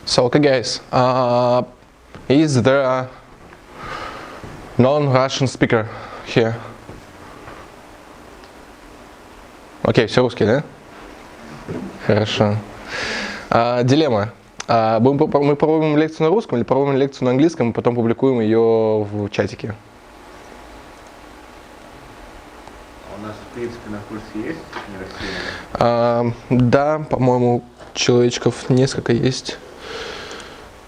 So, okay, guys, is there a non-Russian speaker here? Окей, все русские, да? Хорошо. Дилемма. Мы проводим лекцию на русском или проводим лекцию на английском, и потом публикуем ее в чатике? У нас, в принципе, на курсе есть не рассеянные? Да, по-моему, человечков несколько есть.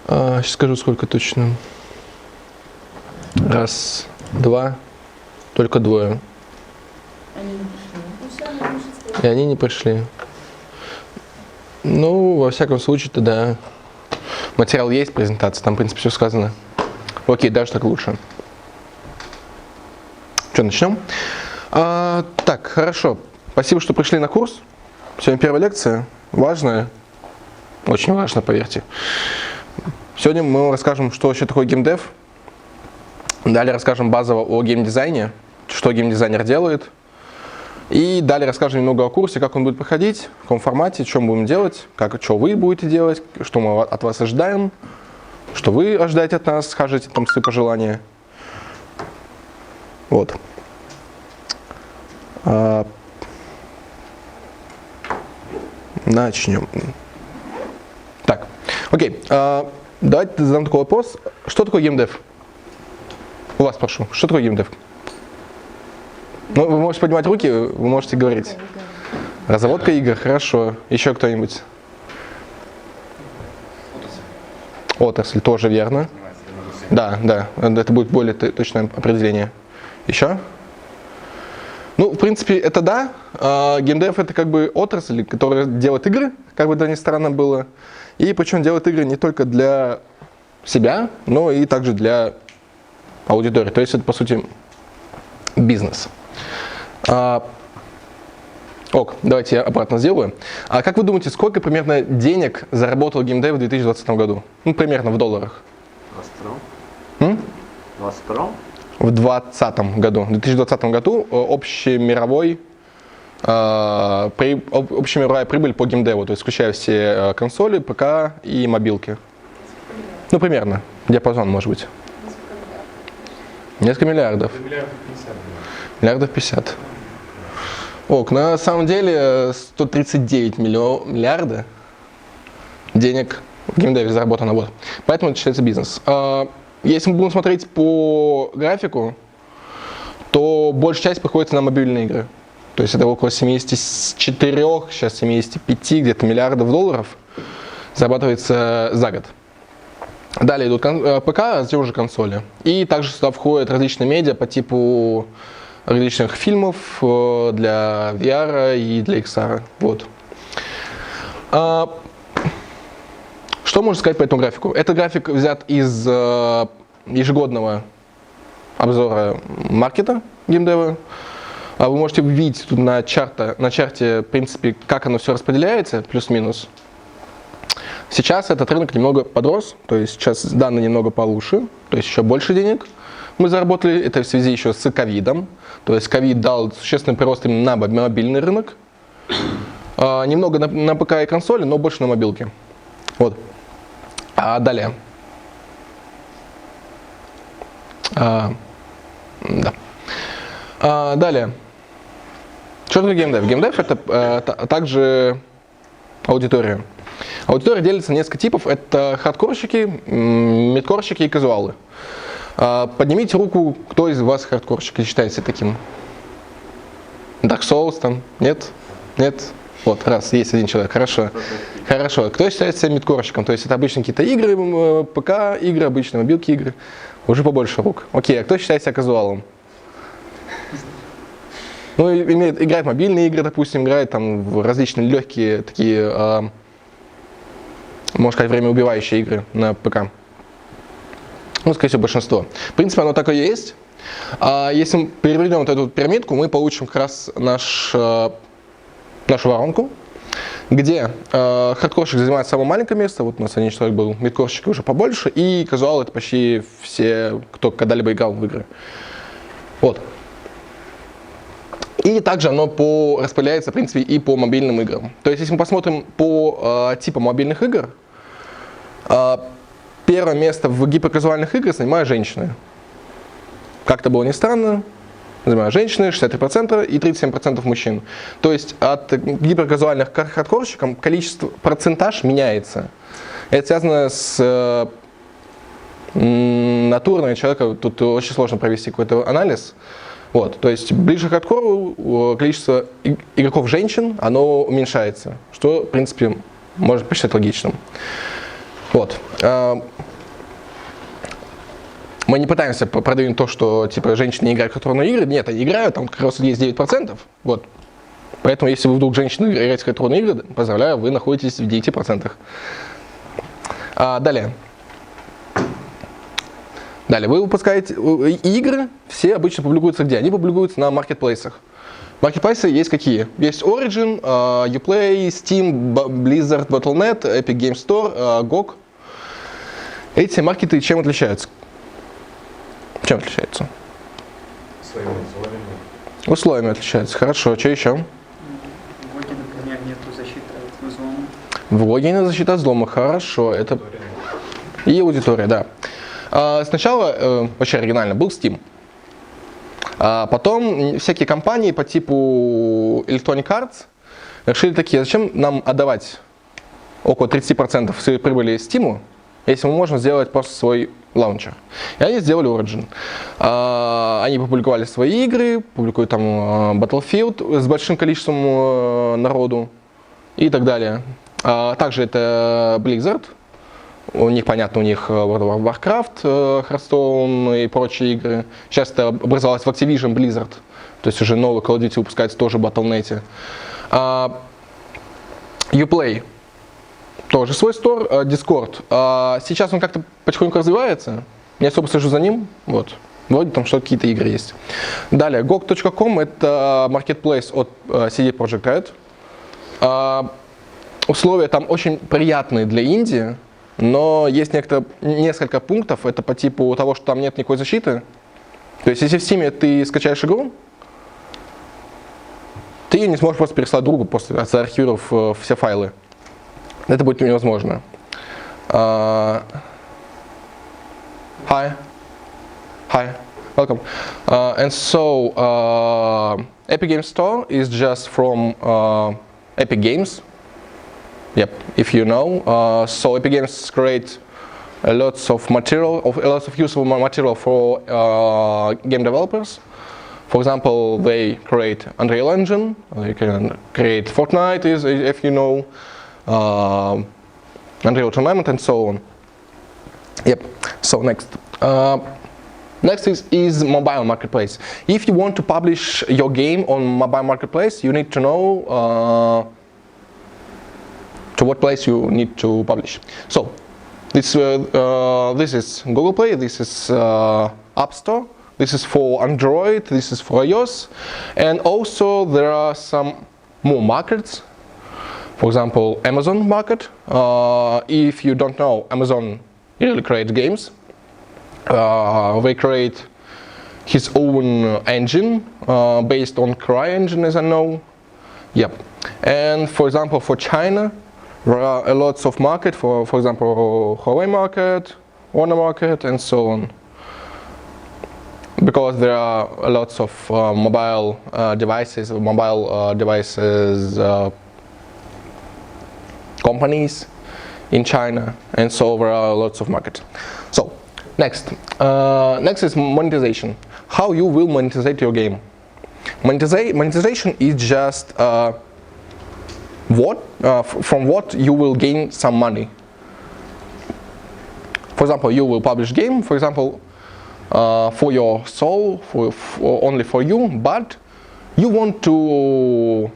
Сейчас скажу, сколько точно. Раз, два, только двое. И они не пришли. Ну, во всяком случае-то, да. Материал есть, презентация, там, в принципе, все сказано. Окей, даже так лучше. Что, начнем? Так, хорошо. Спасибо, что пришли на курс. Сегодня первая лекция. Важная. Очень важно, поверьте. Сегодня мы вам расскажем, что вообще такое GameDev. Далее расскажем базово о геймдизайне, что геймдизайнер делает. И далее расскажем немного о курсе, как он будет проходить, в каком формате, что мы будем делать, что вы будете делать, что мы от вас ожидаем, что вы ожидаете от нас, скажите там свои пожелания. Вот. Начнем. Так, окей. Давайте задам такой вопрос. Что такое GameDev? У вас прошу. Что такое GameDev? Ну, вы можете поднимать руки, вы можете говорить. Разработка игр, хорошо. Еще кто-нибудь? Отрасль, тоже верно. Да, это будет более точное определение. Еще? Ну, в принципе, это да. GameDev это как бы отрасль, которая делает игры, как бы это ни странно было. И причем делает игры не только для себя, но и также для аудитории. То есть это, по сути, бизнес. Давайте я обратно сделаю. Как вы думаете, сколько примерно денег заработал GameDev в 2020 году? Ну, примерно в долларах. 22? В 2020 году. В 2020 году общемировая прибыль по GameDev, то есть включая все консоли, ПК и мобилки. Ну, примерно. Диапазон, может быть. Несколько миллиардов. Миллиардов 50. На самом деле 139 миллиарда денег в GameDev заработано. Вот. Поэтому это считается бизнес. Если мы будем смотреть по графику, то большая часть приходится на мобильные игры. То есть это около 74, сейчас 75 где-то миллиардов долларов зарабатывается за год. Далее идут ПК, а затем уже консоли. И также сюда входят различные медиа по типу различных фильмов для VR и для XR. Вот. Что можно сказать по этому графику? Этот график взят из ежегодного обзора маркета GameDev. Вы можете увидеть тут на чарте, в принципе, как оно все распределяется, плюс-минус. Сейчас этот рынок немного подрос, то есть сейчас данные немного получше, то есть еще больше денег мы заработали. Это в связи еще с ковидом. То есть ковид дал существенный прирост именно на мобильный рынок. Немного на ПК и консоли, но больше на мобилке. Вот. Далее. Далее. Что такое GameDev? GameDev это также аудитория. Аудитория делится на несколько типов. Это хардкорщики, мидкорщики и казуалы. Поднимите руку, кто из вас хардкорщик и считается таким. Dark Souls там? Нет? Нет? Вот, раз, есть один человек. Хорошо. Хорошо. Кто считается мидкорщиком? То есть это обычно какие-то игры, ПК игры, обычные мобилки игры. Уже побольше рук. Окей, а кто считает себя казуалом? Ну, играет мобильные игры, допустим, играет там в различные легкие такие, можно сказать, времяубивающие игры на ПК. Ну, скорее всего, большинство. В принципе, оно так и есть. Если мы переведем вот эту пирамидку, мы получим как раз нашу воронку, где хардкорщик занимает самое маленькое место. Вот у нас один человек был, мидкорщик уже побольше, и казуал это почти все, кто когда-либо играл в игры. Вот. И также оно распределяется, в принципе, и по мобильным играм. То есть, если мы посмотрим по типам мобильных игр, первое место в гиперказуальных играх занимают женщины. Как-то было ни странно, занимают женщины, 63% и 37% мужчин. То есть от гиперказуальных к хардкорщикам процентаж меняется. Это связано с натурой человека, тут очень сложно провести какой-то анализ. Вот, то есть ближе к хардкору количество игроков женщин, оно уменьшается, что, в принципе, можно посчитать логичным. Вот. Мы не пытаемся продвинуть то, что типа женщины не играют в хардкорные игры. Нет, они играют, там как раз есть 9%. Вот. Поэтому, если вы вдруг женщины играете в хардкорные игры, поздравляю, вы находитесь в 9%. Далее. Далее, вы выпускаете игры, все обычно публикуются где? Они публикуются на маркетплейсах. Маркетплейсы есть какие? Есть Origin, Uplay, Steam, Blizzard, Battle.net, Epic Game Store, GOG. Эти маркеты чем отличаются? Чем отличаются? Своими условиями. Условиями отличаются. Хорошо, что еще? В логе, например, нету защиты от взлома. В логе нет защиты от взлома. Хорошо, это... И аудитория, да. Сначала, очень оригинально, был Steam. Потом всякие компании по типу Electronic Arts решили такие, зачем нам отдавать около 30% своей прибыли Steam, если мы можем сделать просто свой лаунчер. И они сделали Origin. Они публиковали свои игры, публикуют там Battlefield с большим количеством народу и так далее. Также это Blizzard. У них, понятно, у них World of Warcraft, Hearthstone и прочие игры. Сейчас это образовалось в Activision Blizzard. То есть уже новый Call of Duty выпускается тоже в Battle.net. Uplay. Тоже свой стор. Discord. Сейчас он как-то потихоньку развивается. Не особо слежу за ним. Вот. Вроде там что-то какие-то игры есть. Далее. GOG.com это marketplace от CD Projekt Red. Условия там очень приятные для Индии. Но есть несколько пунктов, это по типу того, что там нет никакой защиты. То есть, если в Steam ты скачаешь игру, ты ее не сможешь просто переслать другу, после заархивировав все файлы. Это будет невозможно. Hi, welcome. And so, Epic Games Store is just from Epic Games. Yep, if you know. So Epic Games create lots of useful material for game developers. For example, they create Unreal Engine. They can create Fortnite, if you know, Unreal Tournament, and so on. Yep. So next. Next is mobile marketplace. If you want to publish your game on mobile marketplace, you need to know. To what place you need to publish. So this is Google Play, this is App Store, this is for Android, this is for iOS, and also there are some more markets. For example, Amazon market. If you don't know, Amazon really creates games. They create his own engine based on CryEngine, as I know. Yep. And for example, for China, there are a lots of market, for example, Huawei market, Honor market, and so on. Because there are lots of mobile devices companies in China, and so there are lots of market. So next is monetization. How you will monetize your game? Monetization is just from what you will gain some money. For example, you will publish game, for example, for your soul, only for you, but you want to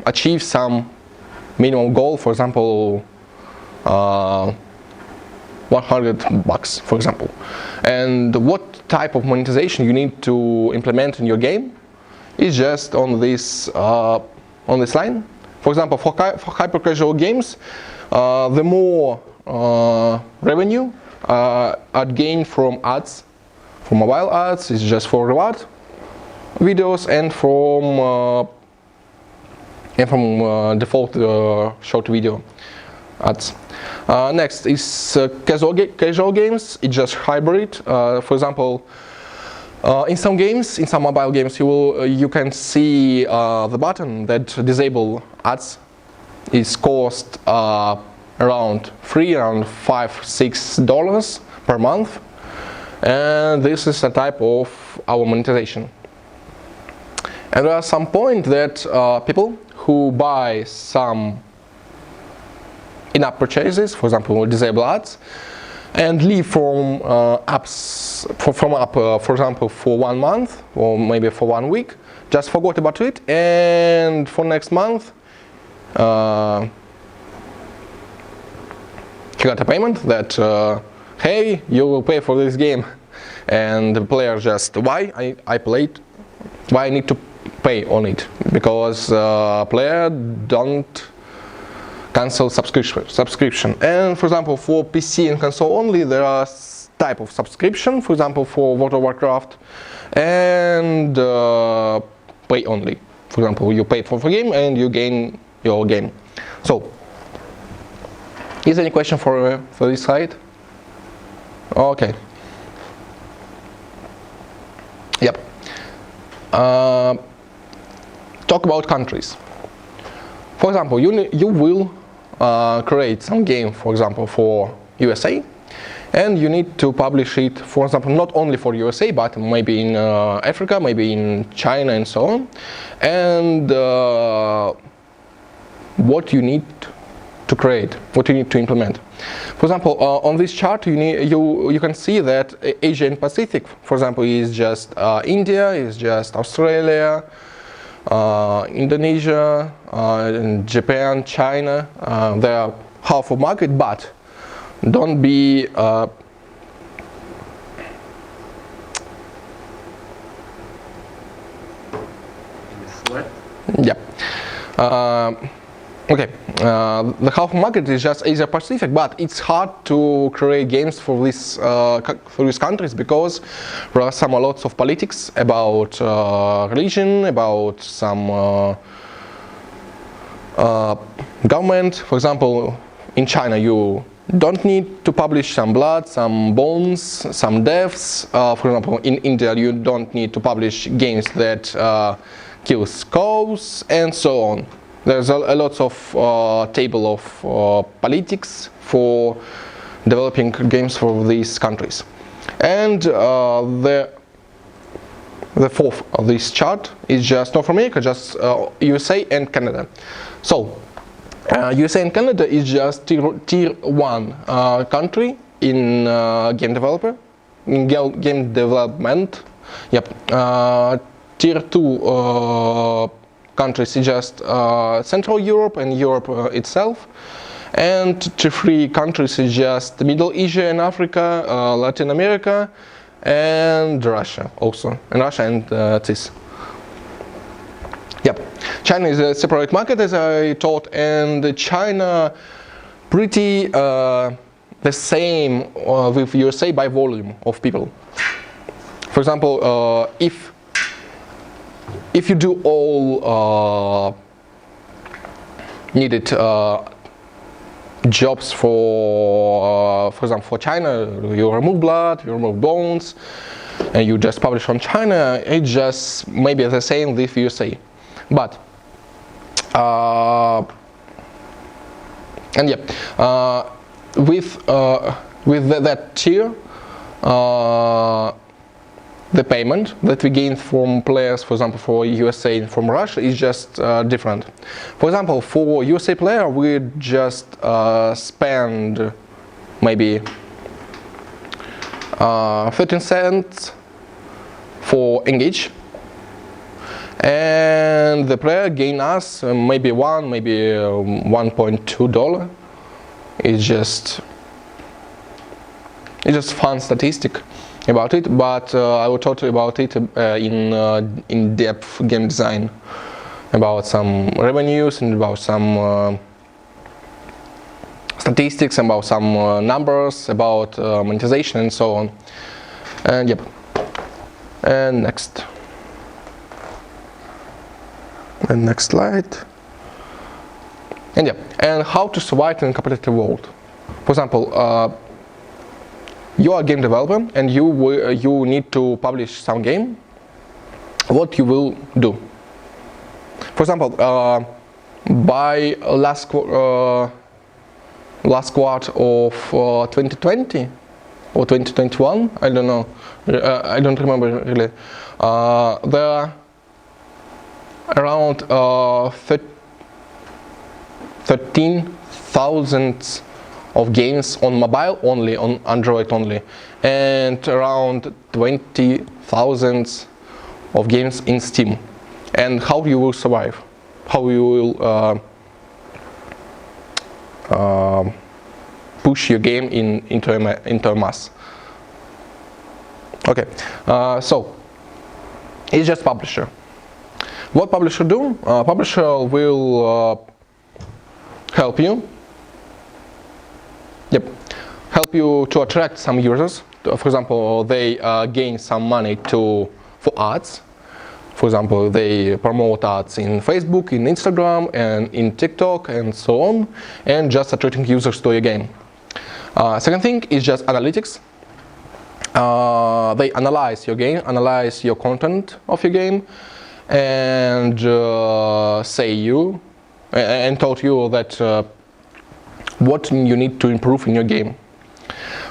achieve some minimum goal, for example, $100, for example. And what type of monetization you need to implement in your game is just on this line. For example, for hyper-casual games, the more revenue are gained from ads, from mobile ads, is just for reward. videos and from default short video ads. Next is casual games. It's just hybrid. For example, in some games, in some mobile games, you can see the button that disable ads is cost around $5-6 per month, and this is a type of our monetization. And there are some points that people who buy some in-app purchases, for example, disable ads, and leave from apps, for example, for 1 month or maybe for 1 week, just forgot about it, and for next month he got a payment that hey, you will pay for this game, and the player just, why I played, why I need to pay on it, because player don't cancel subscription. And for example, for PC and console only, there are type of subscription, for example, for World of Warcraft, and pay only. For example, you pay for the game and you gain your game. So, is there any question for this slide? Okay. Yep. Talk about countries. For example, you will create some game, for example, for USA, and you need to publish it, for example, not only for USA, but maybe in Africa, maybe in China, and so on. And what you need to create, what you need to implement. For example, on this chart, you can see that Asia and Pacific, for example, is just India, is just Australia, Indonesia, Japan, China. They are half of market, but don't be yeah. Okay, the half market is just Asia Pacific, but it's hard to create games for these countries because there are lots of politics about religion, about some government. For example, in China, you don't need to publish some blood, some bones, some deaths. For example, in India, you don't need to publish games that kills cows, and so on. There's a lot of table of politics for developing games for these countries. And the fourth of this chart is just North America, just USA and Canada. So USA and Canada is just tier 1 country in game development. Yep. Tier 2 countries is just Central Europe and Europe itself, and tier 3 countries is just Middle Asia and Africa, Latin America, and Russia also, and this. Yep, China is a separate market, as I thought, and China pretty the same with USA by volume of people. For example, if you do all needed jobs for example, for China, you remove blood, you remove bones, and you just publish on China, it's just maybe the same with USA. But and yeah, with that tier, the payment that we gain from players, for example, for USA and from Russia, is just different. For example, for USA player, we just spend maybe 13 cents for engage, and the player gain us maybe $1.2. It's just fun statistic about it, but I will talk about it in depth game design, about some revenues and about some statistics, about some numbers, about monetization and so on. And yep. And next. And next slide. And yeah, and how to survive in a competitive world. For example, you are a game developer and you need to publish some game. What you will do? For example, by last quarter of 2020 or 2021, I don't know, I don't remember really. There are around 13,000 of games on mobile only, on Android only, and around 20,000 of games in Steam. And how you will survive? How you will push your game into a mass? Okay, so it's just publisher. What publisher do? Publisher will help you. Yep, help you to attract some users. For example, they gain some money for ads. For example, they promote ads in Facebook, in Instagram, and in TikTok, and so on, and just attracting users to your game. Second thing is just analytics. They analyze your game, analyze your content of your game, and told you that what you need to improve in your game.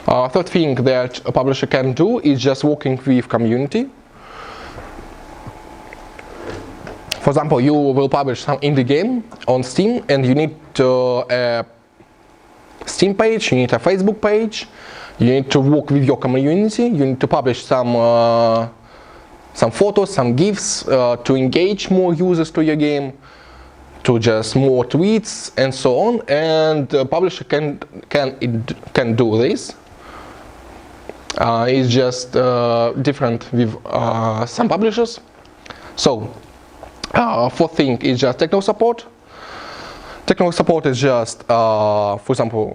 Third thing that a publisher can do is just working with community. For example, you will publish some indie game on Steam, and you need a Steam page, you need a Facebook page, you need to work with your community, you need to publish some photos, some GIFs to engage more users to your game, to just more tweets and so on. And the publisher can do this. It's just different with some publishers. So. Fourth thing is just technical support. Technical support is just, for example,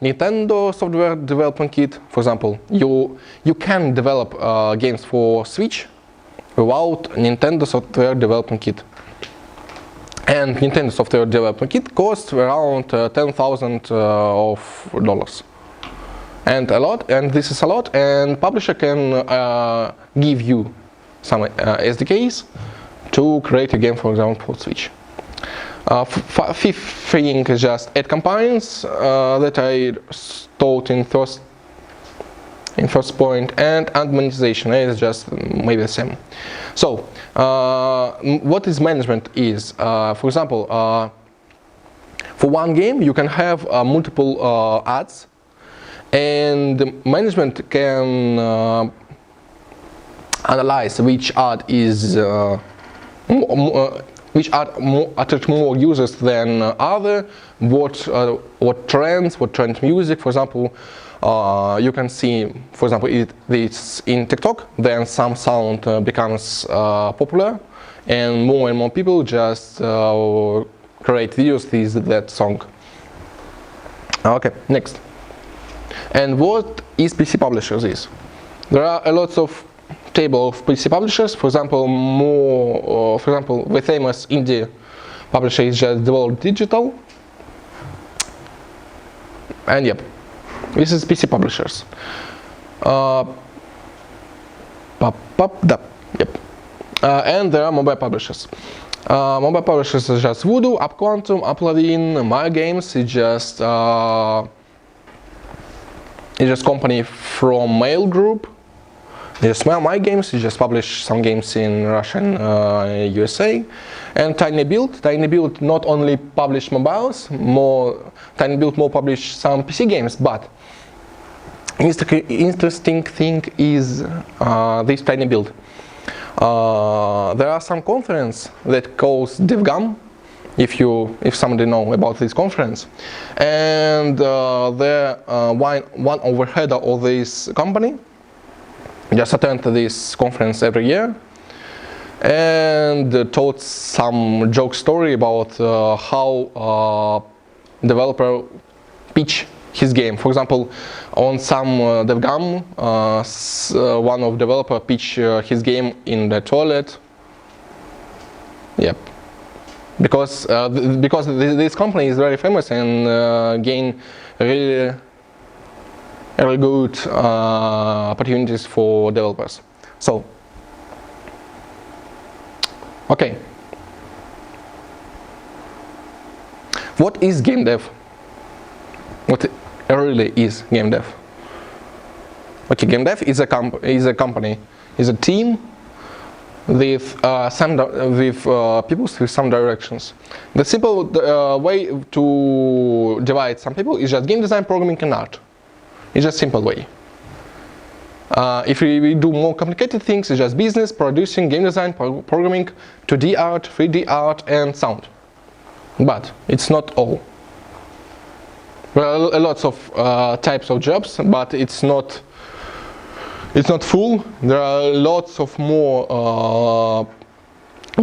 Nintendo software development kit. For example, you can develop games for Switch without Nintendo software development kit. And Nintendo software development kit costs around $10,000 and a lot. And this is a lot. And publisher can give you some SDKs to create a game, for example, for Switch. Fifth thing is just ad campaigns that I taught in first point, and ad monetization is just maybe the same. So, what is management is, for example, for one game you can have multiple ads, and management can analyze which ad is which attract more users than other, what trends, what trend music. For example, you can see, for example, it's in TikTok, then some sound becomes popular, and more people just create videos with that song. Okay, next. And what is PC publishers is? There are a lot of table of PC publishers. For example, the famous indie publisher is just Develop Digital. And yep, this is PC publishers. Yep. And there are mobile publishers. Mobile publishers are just Voodoo, UpQuantum, Uplavin, MyGames. It's just company from Mail Group. Just MyGames, you just publish some games in Russia and USA. And TinyBuild. TinyBuild not only publish mobiles, TinyBuild more publish some PC games, but interesting thing is this TinyBuild. There are some conference that calls DevGam, if somebody know about this conference, and one overhead of this company just attend this conference every year and told some joke story about how developer pitch his game. For example, on some DevGam, one of developer pitch his game in the toilet. Yep. because this company is very famous and gain really good opportunities for developers. So, okay. What is GameDev? What really is GameDev? Okay, GameDev is a company, is a team with people with some directions. The simple way to divide some people is just game design, programming, and art. It's just simple way. If we do more complicated things, it's just business, producing, game design, programming, 2D art, 3D art, and sound. But it's not all. There are lots of types of jobs, but it's not full. There are lots of more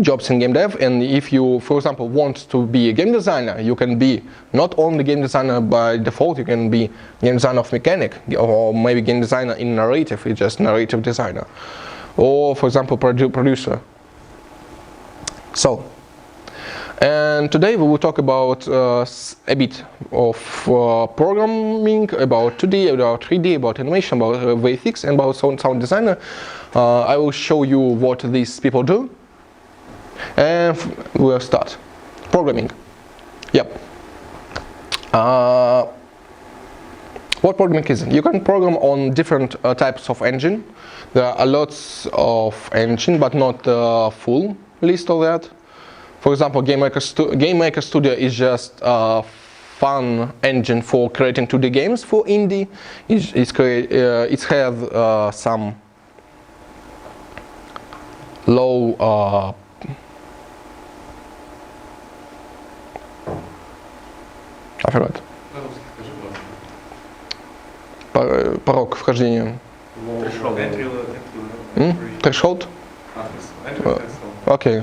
jobs in game dev, and if you, for example, want to be a game designer, you can be not only game designer by default, you can be game designer of mechanic, or maybe game designer in narrative, it's just narrative designer, or for example producer. So, and today we will talk about a bit of programming, about 2D, about 3D, about animation, about VFX, and about sound designer. I will show you what these people do, and we'll start. Programming. Yep. What programming is? You can program on different types of engine. There are lots of engine, but not the full list of that. For example, GameMaker Studio is just a fun engine for creating 2D games for indie. It has some low I forgot. Порог вхождения. Threshold? Okay.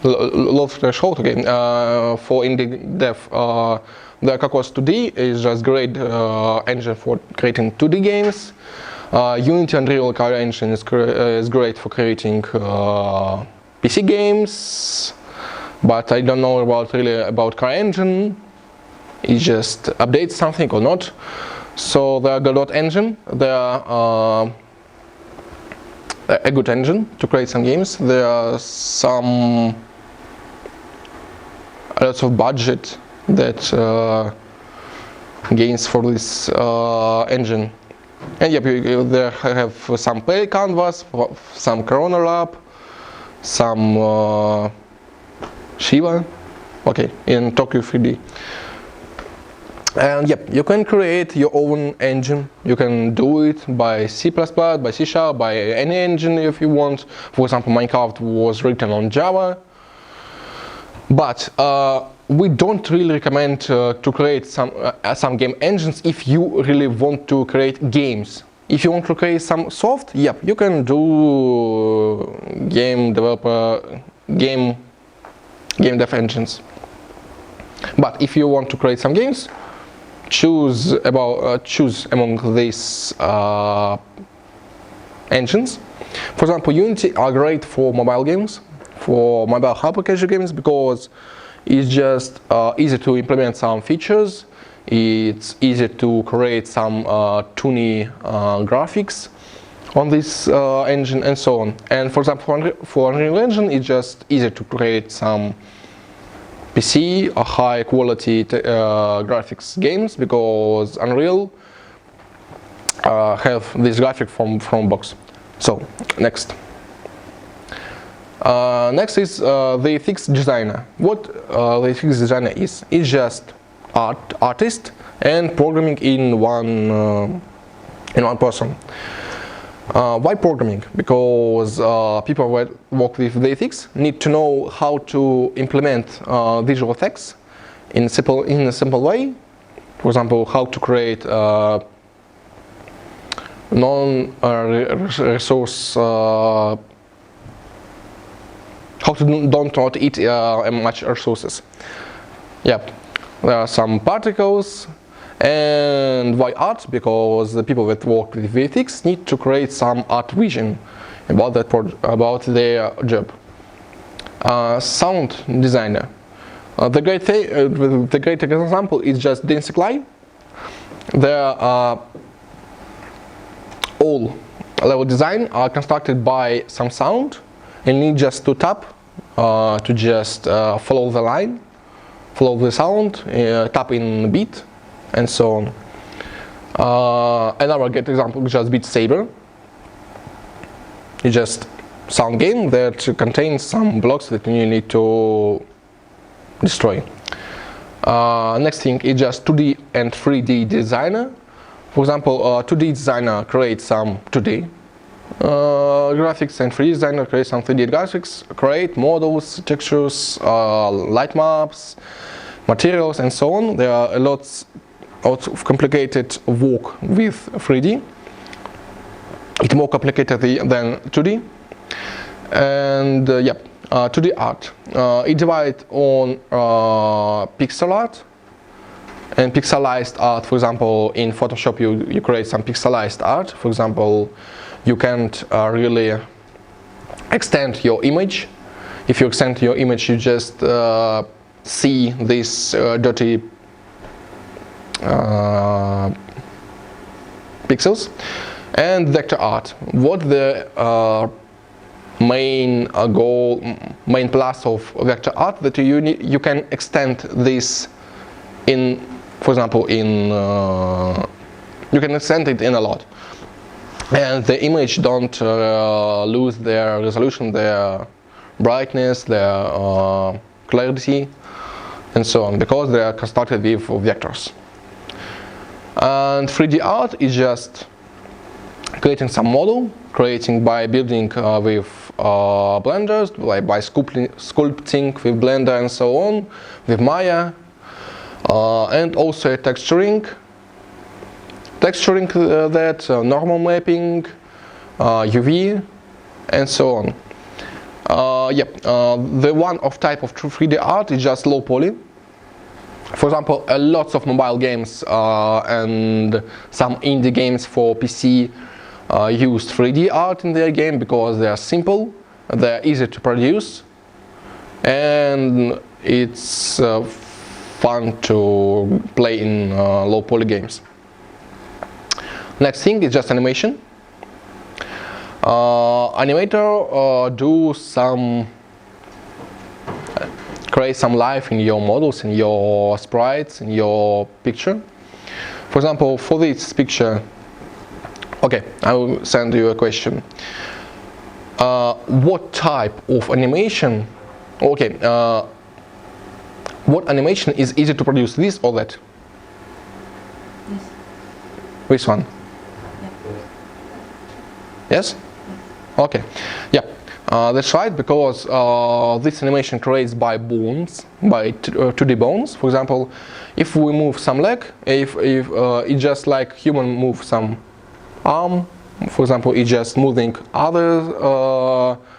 Low threshold, okay. For indie dev, the Cocos 2D is just great engine for creating 2D games. Unity Unreal Car Engine is great for creating PC games, but I don't know really about Car Engine. It just updates something or not. So the Godot engine, they are a good engine to create some games. There are some lots of budget that gains for this engine. And yep, there have some Play Canvas, some Corona Lab, some Shiva, okay, in Tokyo 3D. And yep, you can create your own engine. You can do it by C++, by C#, by any engine if you want. For example, Minecraft was written on Java. But we don't really recommend to create some game engines if you really want to create games. If you want to create some soft, yep, you can do game dev engines. But if you want to create some games, choose among these engines. For example, Unity are great for mobile games, for mobile application games, because it's just easy to implement some features. It's easy to create some toony graphics on this engine and so on. And for example, for Unreal Engine, it's just easy to create some PC or high quality graphics games, because Unreal have this graphic from box. So next is the VFX designer. What the VFX designer is just artist and programming in one person. Why programming? Because people who work with VFX need to know how to implement visual effects in a simple way. For example, how to create non-resource, how to not eat much resources. Yep, there are some particles. And why art? Because the people that work with VFX need to create some art vision about their job. Sound designer. The great example is just DanceCly. There are all level design are constructed by some sound, and need just to tap to just follow the line, follow the sound, tap in beat, and so on. Another great example is just Beat Saber. It's just sound game that contains some blocks that you need to destroy. Next thing is just 2D and 3D designer. For example, 2D designer creates some 2D graphics, and 3D designer creates some 3D graphics, create models, textures, light maps, materials, and so on. There are lots of complicated work with 3D. It's more complicated than 2D. And 2D art. It divides on pixel art and pixelized art. For example, in Photoshop you create some pixelized art. For example, you can't really extend your image. If you extend your image, you just see this dirty pixels. And vector art. What the main plus of vector art that you can extend this in, for example, you can extend it in a lot, and the image don't lose their resolution, their brightness, their clarity, and so on, because they are constructed with vectors. And 3D art is just creating some model, creating by building with blenders, like by sculpting with Blender and so on, with Maya, and also texturing that, normal mapping, UV, and so on. The one of type of 3D art is just low poly. For example, lots of mobile games and some indie games for PC use 3D art in their game because they are simple, they are easy to produce, and it's fun to play in low poly games. Next thing is just animation. Animator create some life in your models, in your sprites, in your picture. For example, for this picture, okay, I will send you a question. What type of animation? Okay, what animation is easy to produce? This or that? Yes. Which one? Yeah. Yes? Okay. Yeah. That's right, because this animation creates by bones, by 2D bones. For example, if we move some leg, if it's just like human move some arm, for example, it's just moving other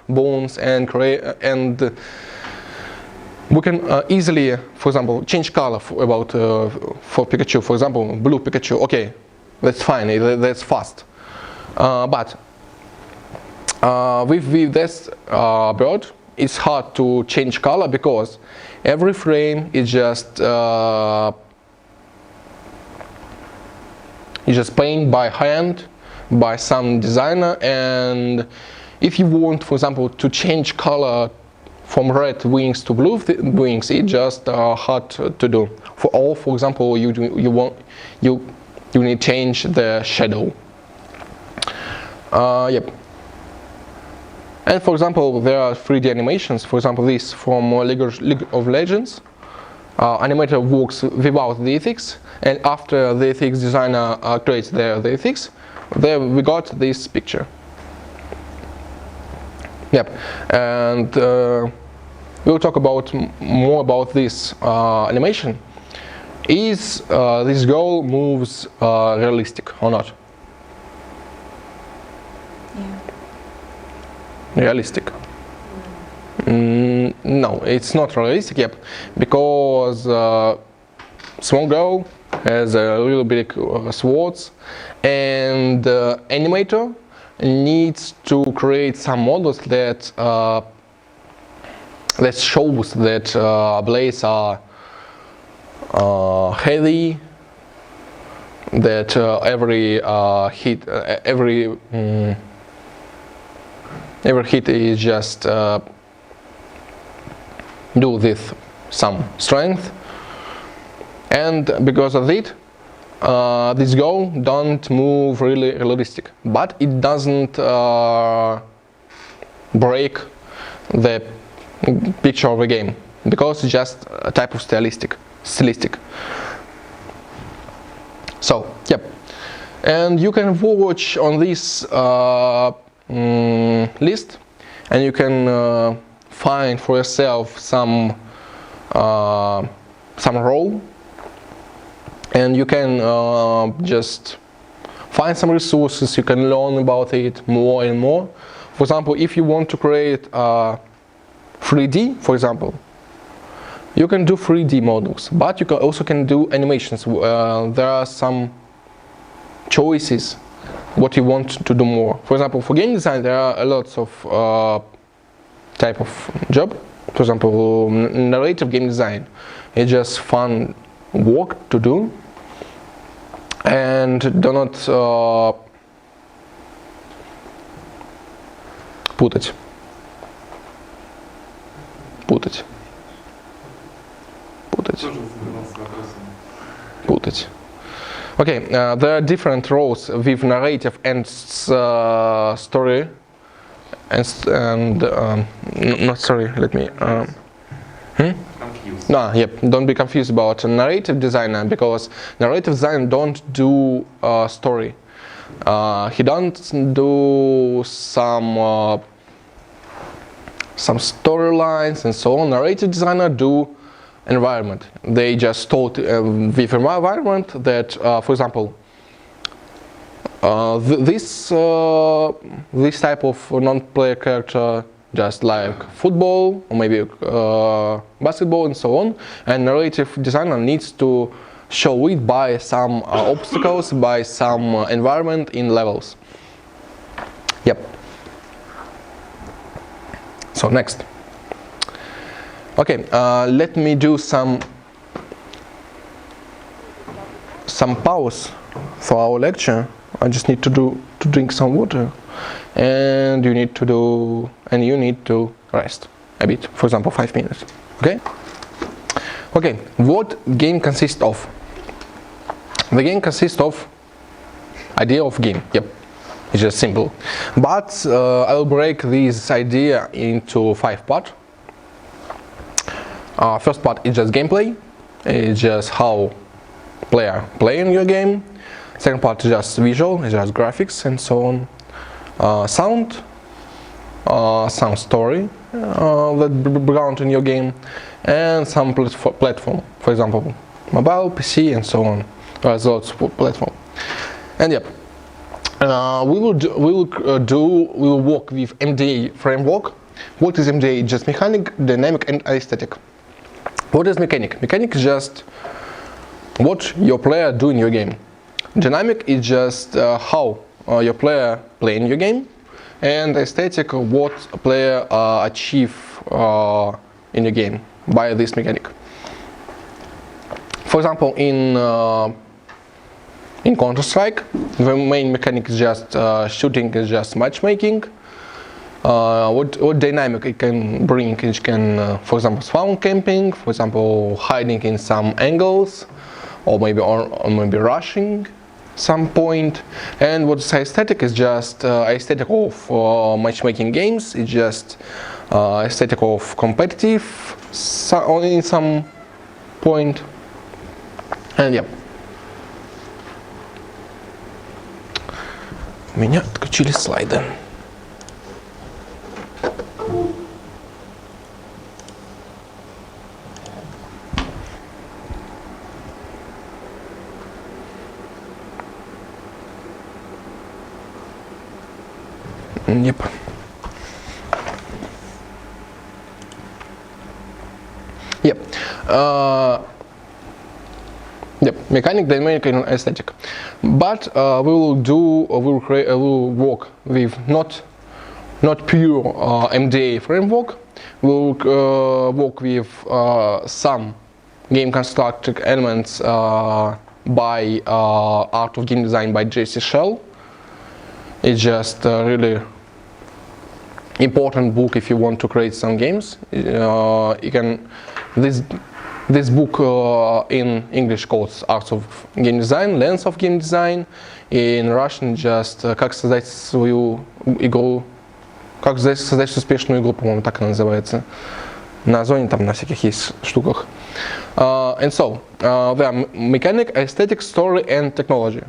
bones and we can easily, for example, change color for Pikachu. For example, blue Pikachu. Okay, that's fine. That's fast. But with this bird, it's hard to change color because every frame is just painted by hand by some designer, and if you want, for example, to change color from red wings to blue wings, it's just hard to do. For example, you need to change the shadow. Yep. And for example, there are 3D animations. For example, this from League of Legends. Animator works without the effects, and after the effects designer creates the effects, there we got this picture. Yep. And we'll talk about more about this animation. Is this girl moves realistic or not? Yeah. Realistic? No, it's not realistic yet, because small girl has a little bit swords, and animator needs to create some models that that shows that blades are heavy, that every hit is just do with some strength, and because of it this go don't move really realistic, but it doesn't break the picture of the game, because it's just a type of stylistic. So yep, and you can watch on this list, and you can find for yourself some role, and you can just find some resources. You can learn about it more and more. For example, if you want to create 3D, for example, you can do 3D models, but you also can do animations. There are some choices what you want to do more. For example, for game design there are a lot of type of job. For example, narrative game design, it's just fun work to do, and do not путать. Okay, there are different roles with narrative and story, and not story. Let me. No, yep. Don't be confused about a narrative designer, because narrative designer don't do story. He don't do some storylines and so on. Narrative designer do environment. They just thought with environment that, for example, this type of non-player character, just like football or maybe basketball and so on, and narrative designer needs to show it by some obstacles, by some environment in levels. Yep. So next. Okay, let me do some pause for our lecture. I just need to drink some water, and you need to rest a bit. For example, 5 minutes. Okay. Okay. What game consists of? The game consists of idea of game. Yep. It's just simple. But I will break this idea into 5 parts. First part is just gameplay. It's just how player playing your game. Second part is just visual, it's just graphics and so on. Sound, some story that background in your game, and some platform. For example, mobile, PC, and so on. There's lots of platform. And yep, we will work with MDA framework. What is MDA? Just mechanic, dynamic, and aesthetic. What is mechanic? Mechanic is just what your player do in your game. Dynamic is just how your player play in your game, and aesthetic what a player achieve in your game by this mechanic. For example, in Counter-Strike, the main mechanic is just shooting, is just matchmaking. What dynamic it can bring? It can, for example, spawn camping, for example, hiding in some angles, or maybe rushing some point. And what's aesthetic is just aesthetic of matchmaking games. It's just aesthetic of competitive in some point. And yeah. У меня отключились слайды. Yep. Yep. Yep. Mechanic, dynamic, and aesthetic. But we will work with not pure MDA framework. We'll work with some game constructing elements by Art of Game Design by J.C. Shell. It's just a really important book if you want to create some games. You can this book in English called Art of Game Design, Lens of Game Design. In Russian just как создать свою игру, как создать успешную игру, по-моему, так она называется. На Озоне там на всяких есть штуках. And so, there are mechanic, aesthetic, story, and technology.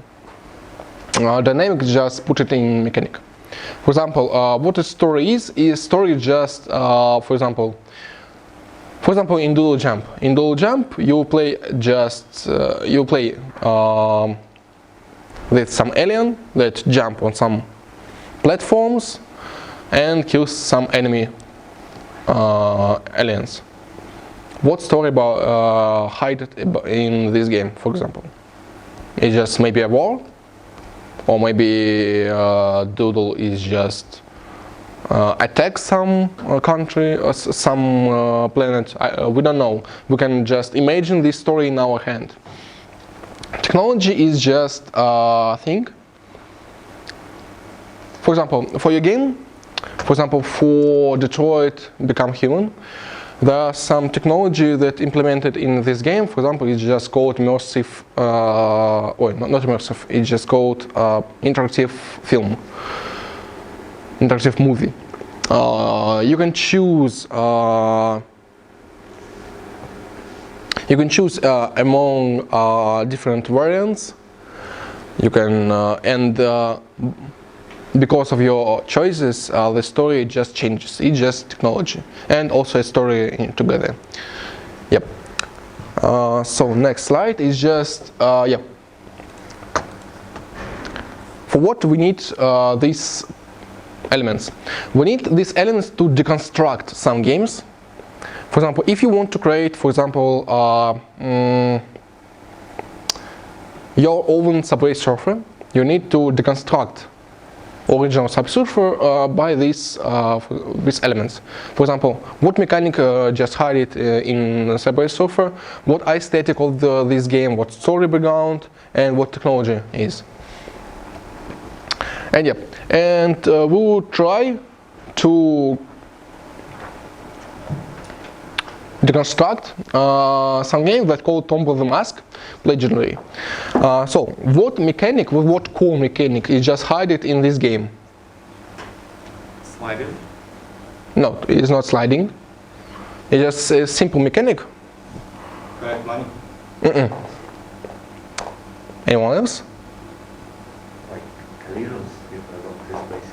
Dynamic just put it in mechanic. For example, what a story is story just, for example, in Doodle Jump. In Doodle Jump, you play just with some alien that jump on some platforms and kills some enemy aliens. What story about hide in this game, for example? It's just maybe a war, or maybe Doodle is just attack some country or some planet. We don't know. We can just imagine this story in our hand. Technology is just a thing. For example, for your game, for example, for Detroit Become Human, there are some technology that implemented in this game. For example, it's just called immersive, not immersive, it's just called interactive film, interactive movie. You can choose among different variants. You can because of your choices, the story just changes. It's just technology and also a story together. Yep. So next slide is just For what we need these elements? We need these elements to deconstruct some games. For example, if you want to create, for example, your own Subway Surfer, you need to deconstruct original Subsurfer by these elements. For example, what mechanic just hide it in Subway Surfer, what aesthetic of this game, what story background, and what technology is. And we will try to deconstruct some game that called Tomb of the Mask, legendary. So what mechanic, what core mechanic is just hide it in this game? Sliding? No, it's not sliding. It's just a simple mechanic. Collect money? Anyone else? Like collisions, if I got this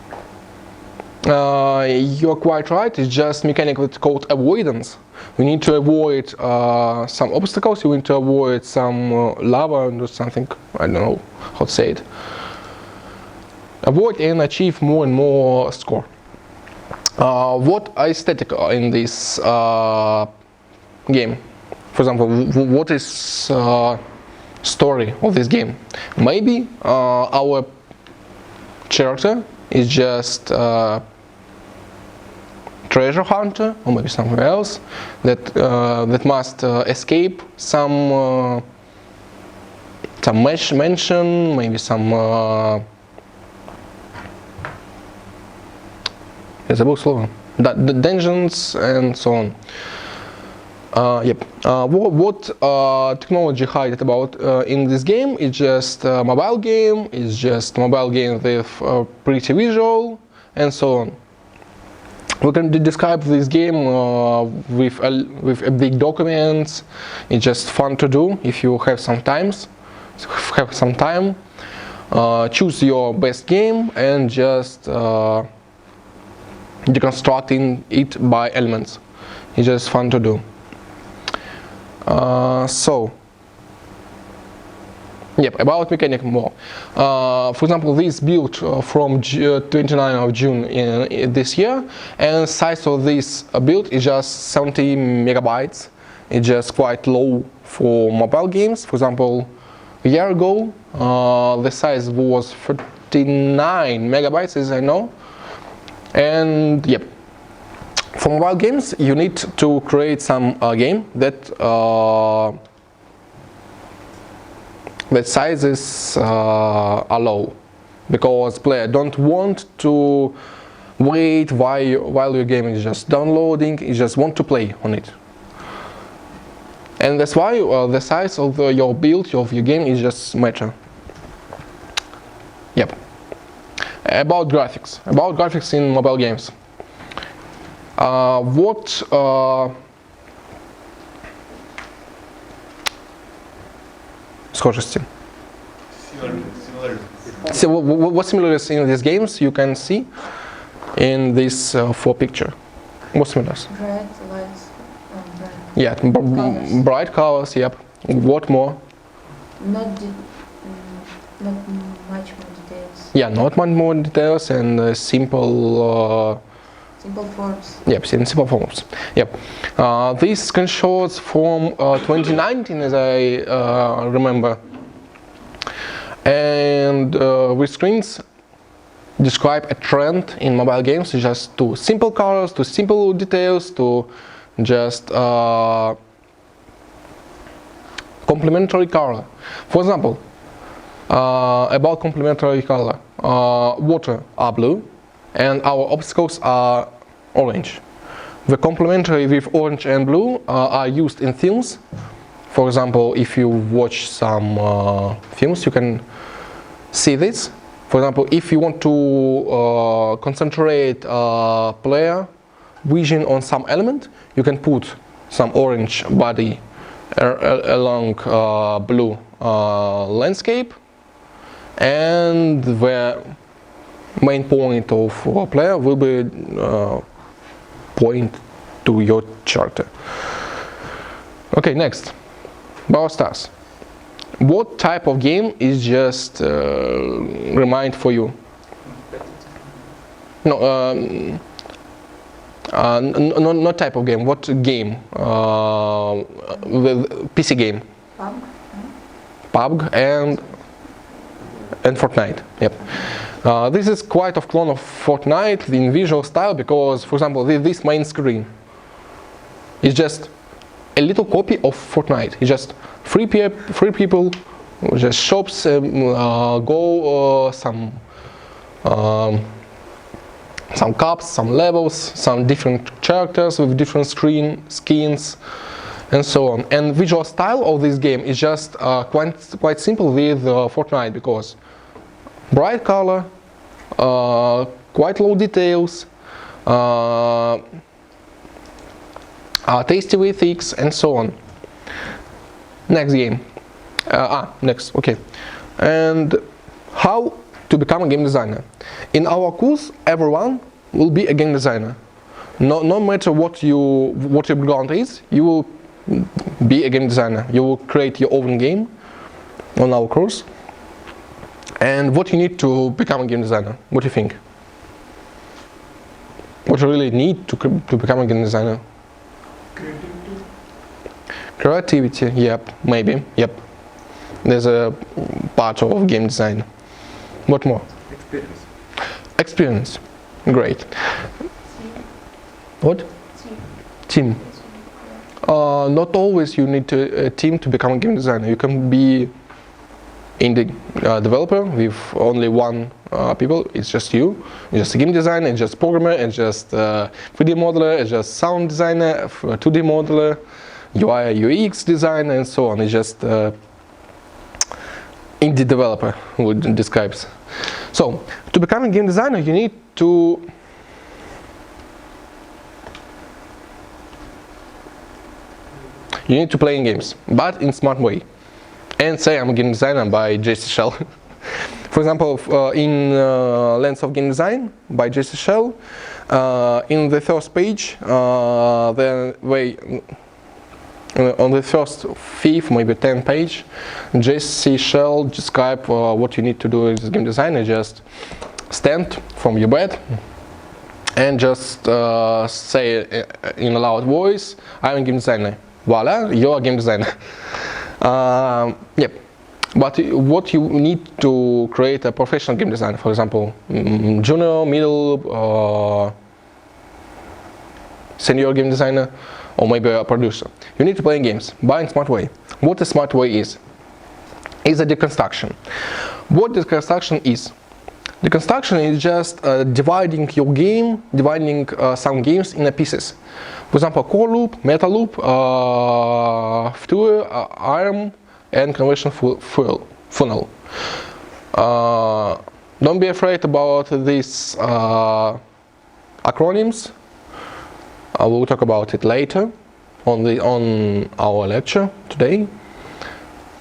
basic. You're quite right. It's just mechanic that's called avoidance. We need to avoid some obstacles. You need to avoid some lava or something. I don't know how to say it. Avoid and achieve more and more score. What aesthetic in this game? For example, what is story of this game? Maybe our character is just treasure hunter, or maybe somewhere else that must escape some mansion, maybe some the dungeons and so on. What technology hide about in this game? It's just a mobile game. It's just a mobile game with pretty visual and so on. We can describe this game with a big documents. It's just fun to do if you have some time. Choose your best game and just deconstructing it by elements. It's just fun to do. About mechanic more. For example, this build from 29 of June this year, and size of this build is just 70 megabytes. It's just quite low for mobile games. For example, a year ago, the size was 39 megabytes, as I know. And For mobile games, you need to create some game that sizes are low, because player don't want to wait while your game is just downloading. You just want to play on it, and that's why the size of your build of your game is just matter. Yep. About graphics in mobile games. Схожести. So what similarities in these games you can see in this 4 picture? What similarities? Bright lights. Bright. Yeah, Colors. bright colors. Yep. What more? Not much more details. Yeah, not much more details and simple. Simple forms. Yep, simple forms. Yep. These screenshots from 2019, as I remember, and with screens describe a trend in mobile games, just to simple colors, to simple details, to just complementary color. For example, about complementary color, water are blue and our obstacles are orange. The complementary with orange and blue are used in films. For example, if you watch some films, you can see this. For example, if you want to concentrate player vision on some element, you can put some orange body along blue landscape, and the main point of a player will be point to your character. Okay, next, Brawl Stars. What type of game is just remind for you? No, not type of game. What game? The PC game. PUBG and Fortnite. Yep. This is quite a clone of Fortnite in visual style, because, for example, this main screen is just a little copy of Fortnite. It's just three people, just shops, go some cups, some levels, some different characters with different skins, and so on. And visual style of this game is just quite simple with Fortnite, because bright color, quite low details, tasty VFX, and so on. Next game. Next, okay. And how to become a game designer? In our course, everyone will be a game designer. No matter what your background is, you will be a game designer. You will create your own game on our course. And what you need to become a game designer? What do you think? What you really need to become a game designer? Creativity, yep, maybe, yep. There's a part of game design. What more? Experience. Experience, great. What? Team. Not always you need a team to become a game designer. You can be indie developer with only one people. It's just you. It's just a game designer. It's just programmer. It's just 3D modeler. It's just sound designer, 2D modeler, UI UX designer, and so on. It's just indie developer who describes. So to become a game designer, you need to play in games, but in smart way. And say I'm a game designer by JC Shell. For example, in Lens of Game Design by JC Shell, in the first page, on the first 5th, maybe 10th page, JC Shell describe what you need to do as a game designer. Just stand from your bed and just say in a loud voice, I'm a game designer. Voila, you're a game designer. Yep. But what you need to create a professional game designer, for example, junior, middle, senior game designer, or maybe a producer. You need to play games, but in smart way. What a smart way is a deconstruction. What deconstruction is? Deconstruction is just dividing your game, dividing some games into pieces. For example, core loop, meta loop, future, ARM, and conversion funnel. Don't be afraid about these acronyms. I will talk about it later on our lecture today.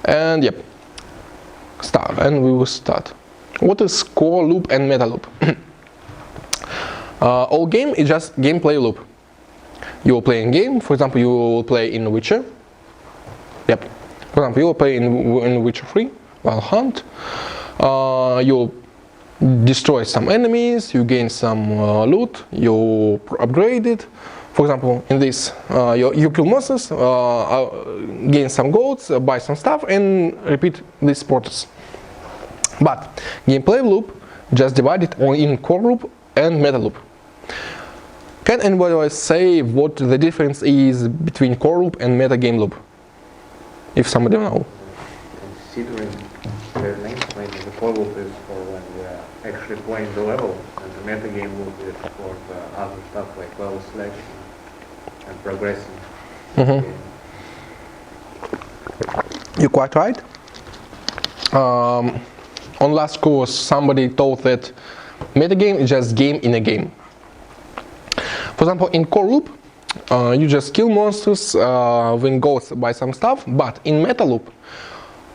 And yep, we will start. What is core loop and meta loop? All game is just gameplay loop. You will play a game. For example, you will play in Witcher. Yep. For example, you will play in Witcher 3 while hunt. You destroy some enemies. You gain some loot. You upgrade it. For example, in this, you kill monsters, gain some golds, buy some stuff, and repeat this process. But gameplay loop just divided in core loop and meta loop. Can anybody say what the difference is between core loop and meta game loop? If somebody knows. Considering their names, maybe the core loop is for when we're actually playing the level, and the meta game loop is for the other stuff like level selection and progressing. You're quite right. On last course, somebody told that metagame is just game in a game. For example, in core loop, you just kill monsters, win golds, buy some stuff. But in meta loop,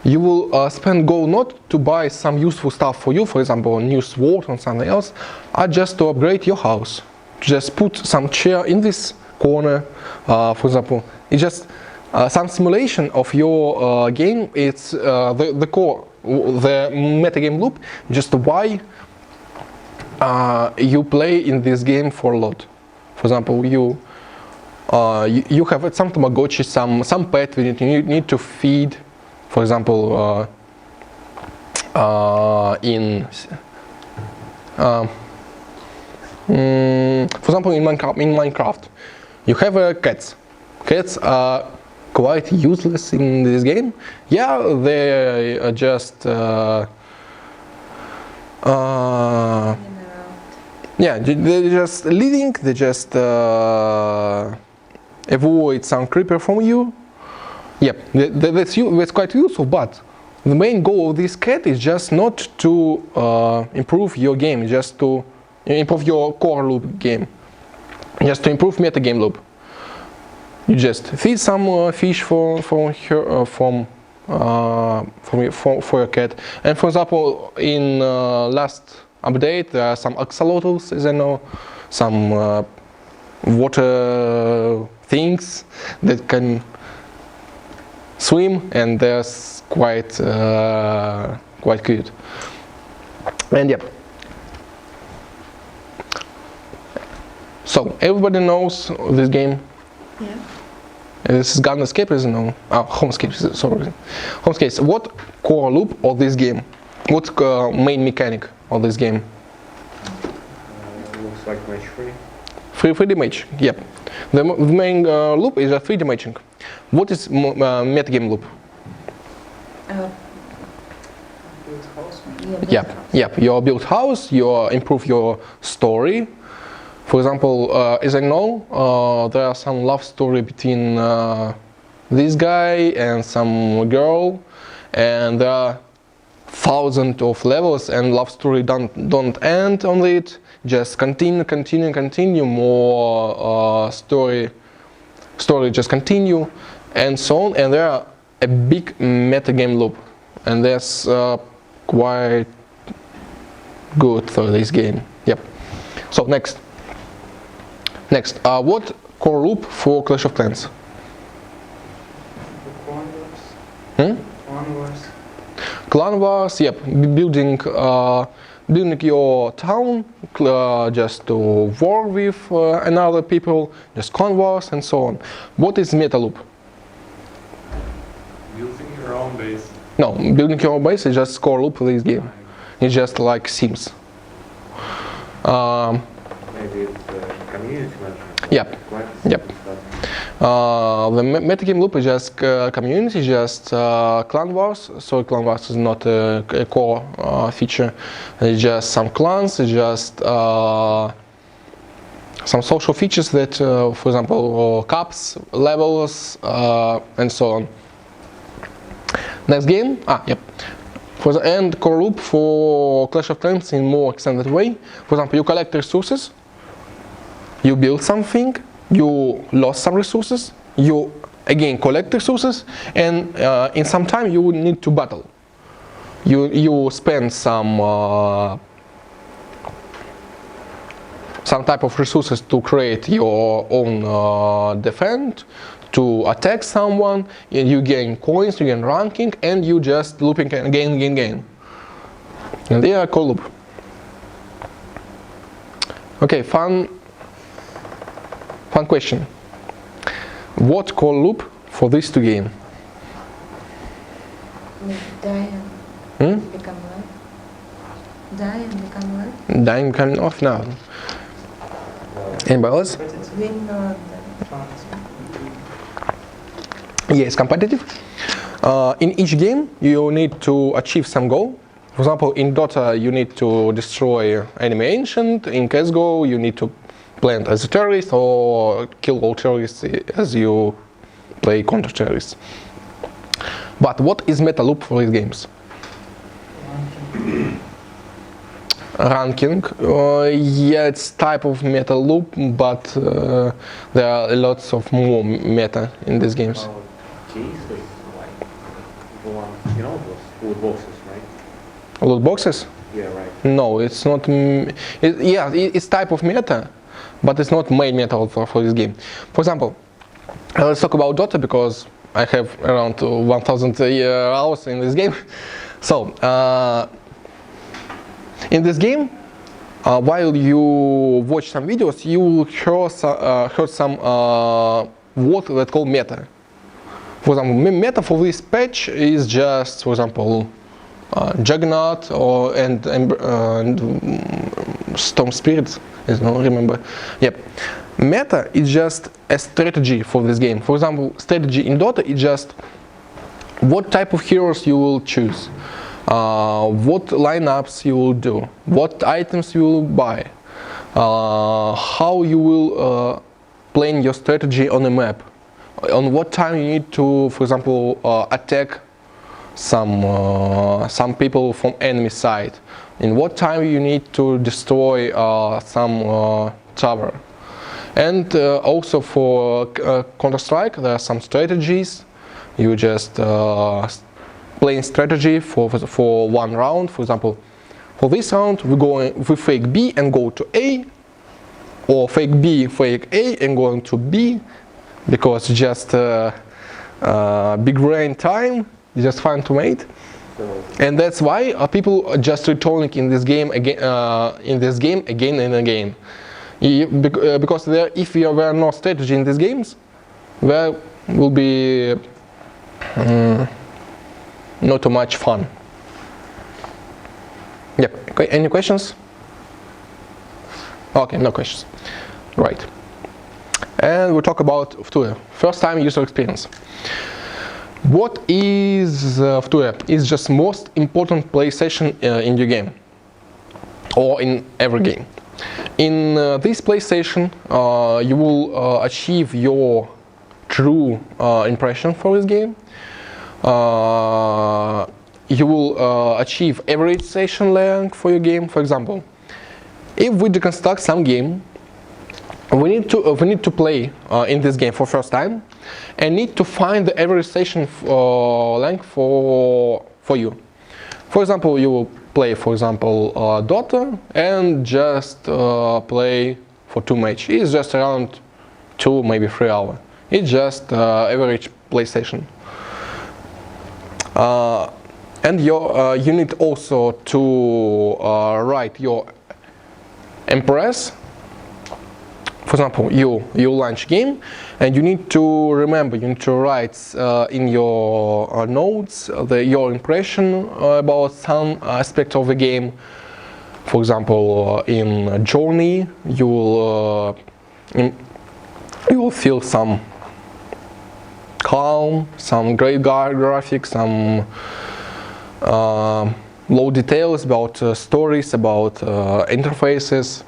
you will spend gold not to buy some useful stuff for you, for example, a new sword or something else, just to upgrade your house. Just put some chair in this corner, for example. It's just some simulation of your game. It's the core, the metagame loop, just why you play in this game for a lot. For example, you have some Tamagotchi, some pet you need to feed. For example, for example, in Minecraft, you have cats. Cats are quite useless in this game. Yeah, they are just yeah, they're just living. They just avoid some creeper from you. Yep, that's quite useful. But the main goal of this cat is just not to improve your game, just to improve your core loop game, just to improve meta game loop. You just feed some fish for your cat. And for example, in last update, there are some axolotls, as I know, some water things that can swim, and they're quite cute. And yep. So everybody knows this game. Yeah. This is Gun Escape, no? Homescape, sorry. Homescape. What core loop of this game? What main mechanic of this game? Looks like match 3D match. Yep. The main loop is a 3D matching. What is metagame loop? Build house. Yep. You build house. You improve your story. For example, as I know, there are some love story between this guy and some girl, and there are thousands of levels, and love story don't end on it. Just continue. More story just continue, and so on. And there are a big metagame loop, and that's quite good for this game. Yep. So next, what core loop for Clash of Clans? Clan wars, yep. Building your town, just to war with another people, just clan wars and so on. What is meta loop? Building your own base. No, building your own base is just core loop for this game. It's just like Sims. Maybe it's community management. Yep. Right? Yep. The metagame loop is just community, just clan wars. So clan wars is not a core feature. It's just some clans. It's just some social features that, for example, cups, levels, and so on. Next game. Yep. For the end core loop for Clash of Clans in more extended way. For example, you collect resources. You build something. You lost some resources, you again collect resources, and in some time you will need to battle. You spend some type of resources to create your own defense, to attack someone, and you gain coins, you gain ranking, and you just looping again. And they are core loop. Okay, fun question. What core loop for these two games? Die and become life. Die and become life. Dying becoming off now. Anybody else? Win or Yeah, it's competitive. In each game, you need to achieve some goal. For example, in Dota, you need to destroy enemy ancient. In CSGO, you need to plant as a terrorist or kill all terrorists as you play counter-terrorists. But what is meta loop for these games? Ranking. Yeah, it's type of meta loop, but there are lots of more meta in these games. Keys is like the one, you know, those loot boxes, right? Loot boxes? Yeah, right. No, it's not. It's type of meta, but it's not main meta for this game. For example, let's talk about Dota because I have around 1,000 hours in this game. So, in this game, while you watch some videos, you heard some word that called meta. For example, meta for this patch is just, for example, Juggernaut and Storm Spirit. I don't remember. Yep. Meta is just a strategy for this game. For example, strategy in Dota is just what type of heroes you will choose, what lineups you will do, what items you will buy, how you will plan your strategy on the map, on what time you need to, for example, attack some people from enemy side, in what time you need to destroy some tower. And also for Counter-Strike, there are some strategies. You just playing strategy for one round. For example, for this round we fake B and go to A, or fake B, fake A and going to B, because just big brain time, just fun to make. And that's why people are just returning in this game again, again and again. Because if there were no strategy in these games, there will be not too much fun. Yep. Okay. Any questions? Okay, no questions. Right. And we'll talk about Vture. First time user experience. What is Vture? It's just most important play session in your game, or in every game. In this play session, you will achieve your true impression for this game. You will achieve average session length for your game. For example, if we deconstruct some game, we need to play in this game for first time, and need to find the average session length for you. For example, you will play, for example, Dota, and just play for 2 matches. It's just around 2, maybe 3 hours. It's just average play session. And you need also to write your impress. For example, you launch game, and you need to remember, you need to write in your notes your impression about some aspect of the game. For example, in journey, you will you will feel some calm, some great graphics, some low details about stories, about interfaces.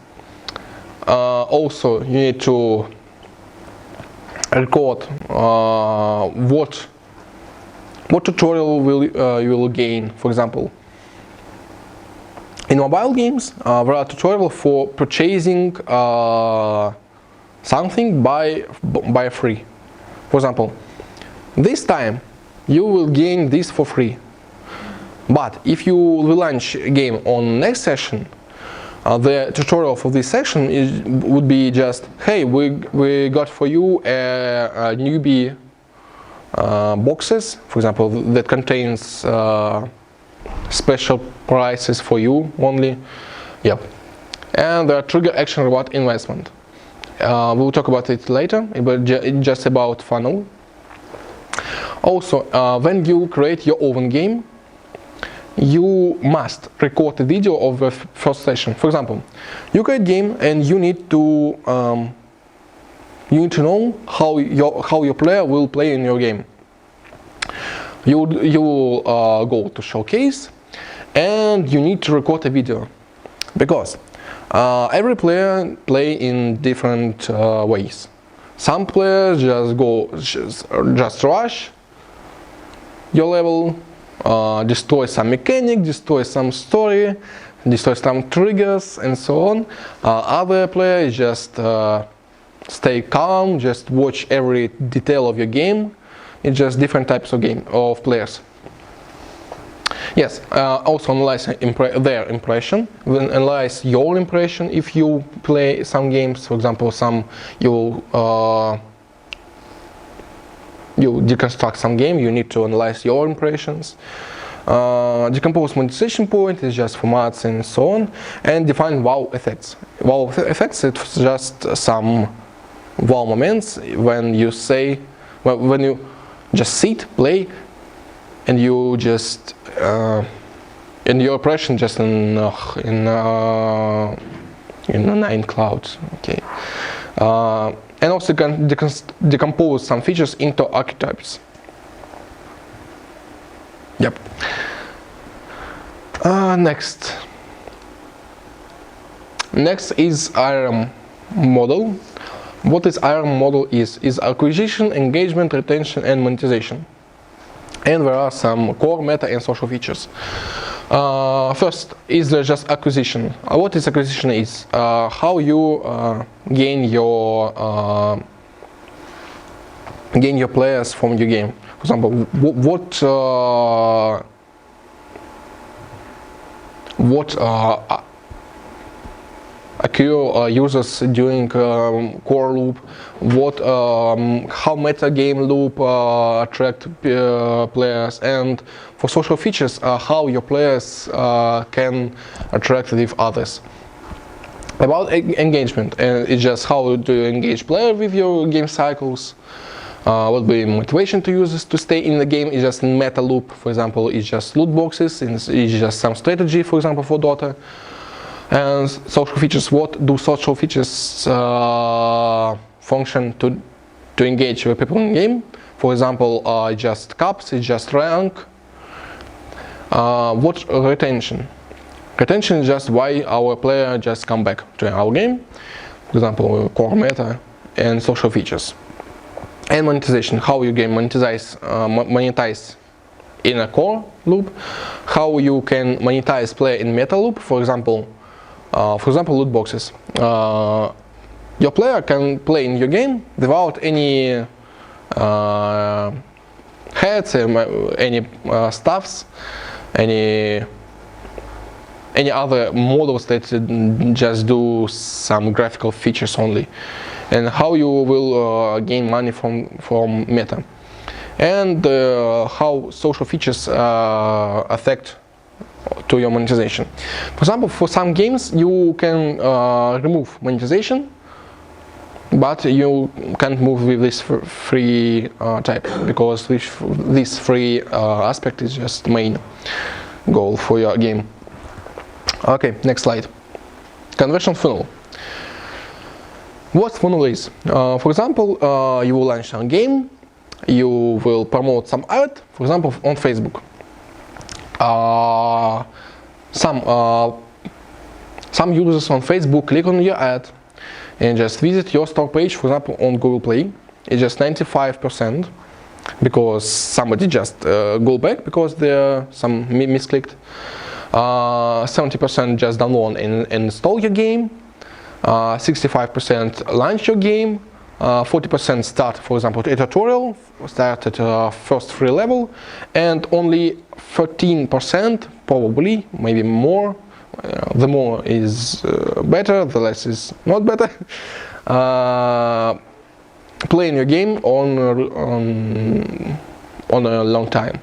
Also, you need to record what tutorial you will gain. For example, in mobile games, there are tutorials for purchasing something by free. For example, this time you will gain this for free. But if you will launch a game on next session, the tutorial for this section would be just, hey, we got for you a newbie boxes, for example, that contains special prices for you only. Yep. And the trigger action reward investment. We'll talk about it later, but just about funnel. Also, when you create your own game, you must record a video of the first session. For example, you create a game and you need to know how your player will play in your game. You will go to showcase and you need to record a video, because every player play in different ways. Some players just rush your level, destroy some mechanic, destroy some story, destroy some triggers, and so on. Other players just stay calm, just watch every detail of your game. It's just different types of players. Yes, also analyze their impression. Analyze your impression if you play some games. For example, you deconstruct some game, you need to analyze your impressions. Decompose monetization point is just formats and so on, and define wow effects. Wow effects, it's just some wow moments when you say, when you just sit, play, and you just and your impression just in the 9 clouds. Okay. And also can decompose some features into archetypes. Yep. Next is IRM model. What is IRM model is acquisition, engagement, retention, and monetization. And there are some core, meta, and social features. First is just acquisition. What is acquisition is how you gain your players from your game. For example, what acquire users during core loop, how meta game loop attract players, and for social features, how your players can attract with others. About engagement, it's just how do you engage player with your game cycles. What will be motivation to users to stay in the game is just in meta loop. For example, it's just loot boxes, it's just some strategy, for example, for Dota. And social features, what do social features function to engage with people in game? For example, just cups, it's just rank. What retention? Retention is just why our player just come back to our game. For example, core meta and social features. And monetization, how you game monetize in a core loop, how you can monetize player in meta loop. For example, loot boxes. Your player can play in your game without any heads, any stuffs, any other models that just do some graphical features only. And how you will gain money from meta. And how social features affect to your monetization. For example, for some games you can remove monetization, but you can't move with this free type, because this free aspect is just main goal for your game. Okay, next slide. Conversion funnel. What funnel is? For example, you will launch a game, you will promote some ad, for example, on Facebook. Some users on Facebook click on your ad and just visit your store page, for example, on Google Play. It's just 95% because somebody just go back because there some misclicked. 70% just download and install your game. 65% launch your game. 40% start, for example, a tutorial, start at first free level, and only 13%, probably, maybe more, the more is better, the less is not better, playing your game on a long time.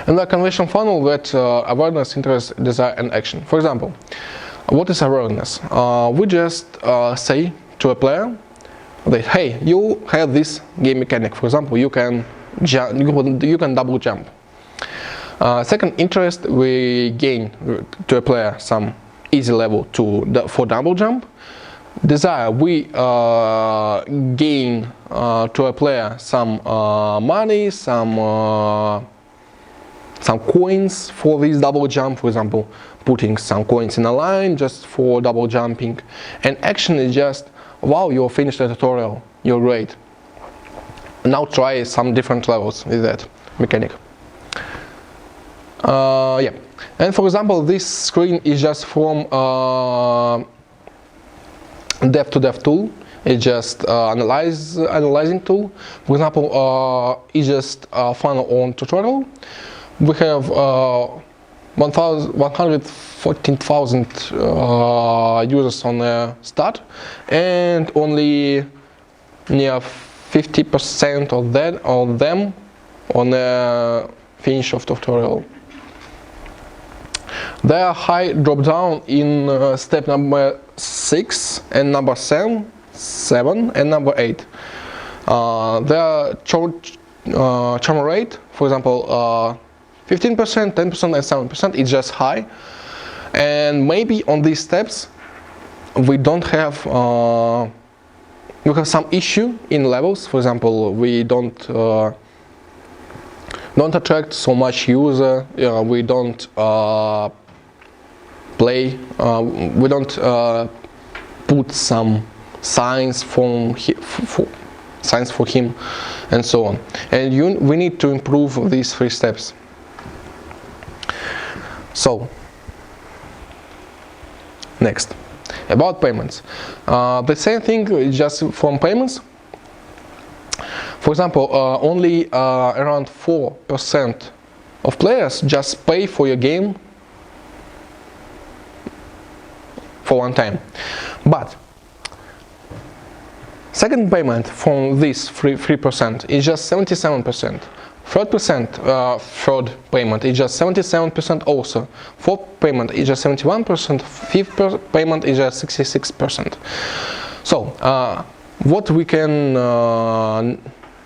And the conversion funnel that awareness, interest, desire, and action. For example, what is awareness? We just say to a player that, hey, you have this game mechanic. For example, you can double jump. Second, interest, we gain to a player some easy level for double jump. Desire, we gain to a player some money, some coins for this double jump. For example, putting some coins in a line just for double jumping. And action is just, wow, you finished the tutorial, you're great. Now try some different levels with that mechanic. Yeah, and for example, this screen is just from dev to dev tool. It's just analyzing tool. For example, it's just funnel on tutorial. We have 114,000 users on the start, and only near 50% of them on the finish of tutorial. There are high drop down in step number 6 and number 7 and number 8. There are churn rate, for example, 15%, 10% and 7% is just high, and maybe on these steps we don't have we have some issue in levels. For example, we don't attract so much user, we don't we don't put some signs for him and so on, and we need to improve these 3 steps. So next, about payments, the same thing, just from payments. For example, only around 4% of players just pay for your game for one time. But second payment from this 3% is just 77%. Third payment is just 77% also. Fourth payment is just 71%. Fifth payment is just 66%. So what we can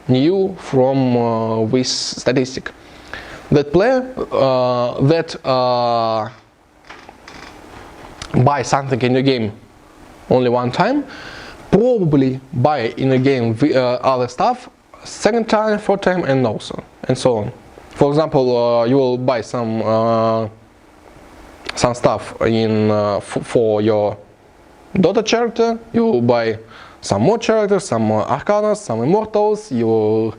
knew from this statistic, that player that buy something in the game only one time probably buy in the game other stuff second time, third time, and so on. For example, you will buy some stuff for your Dota character. You will buy some more characters, some Arcanas, some Immortals. You will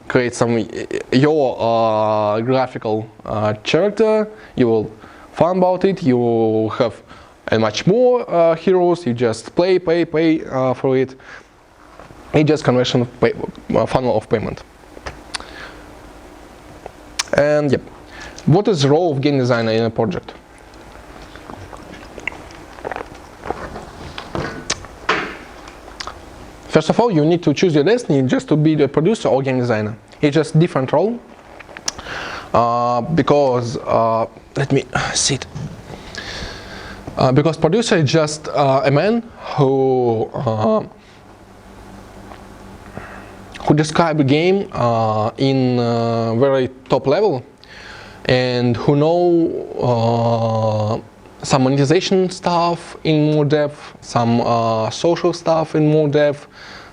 create some your graphical character. You will fun about it. You will have much more heroes. You just pay for it. It's just conversion funnel of payment. And yep, what is the role of game designer in a project? First of all, you need to choose your destiny just to be the producer or game designer. It's just different role because let me see it. Because producer is just a man who describe a game in very top level, and who know some monetization stuff in more depth, some social stuff in more depth,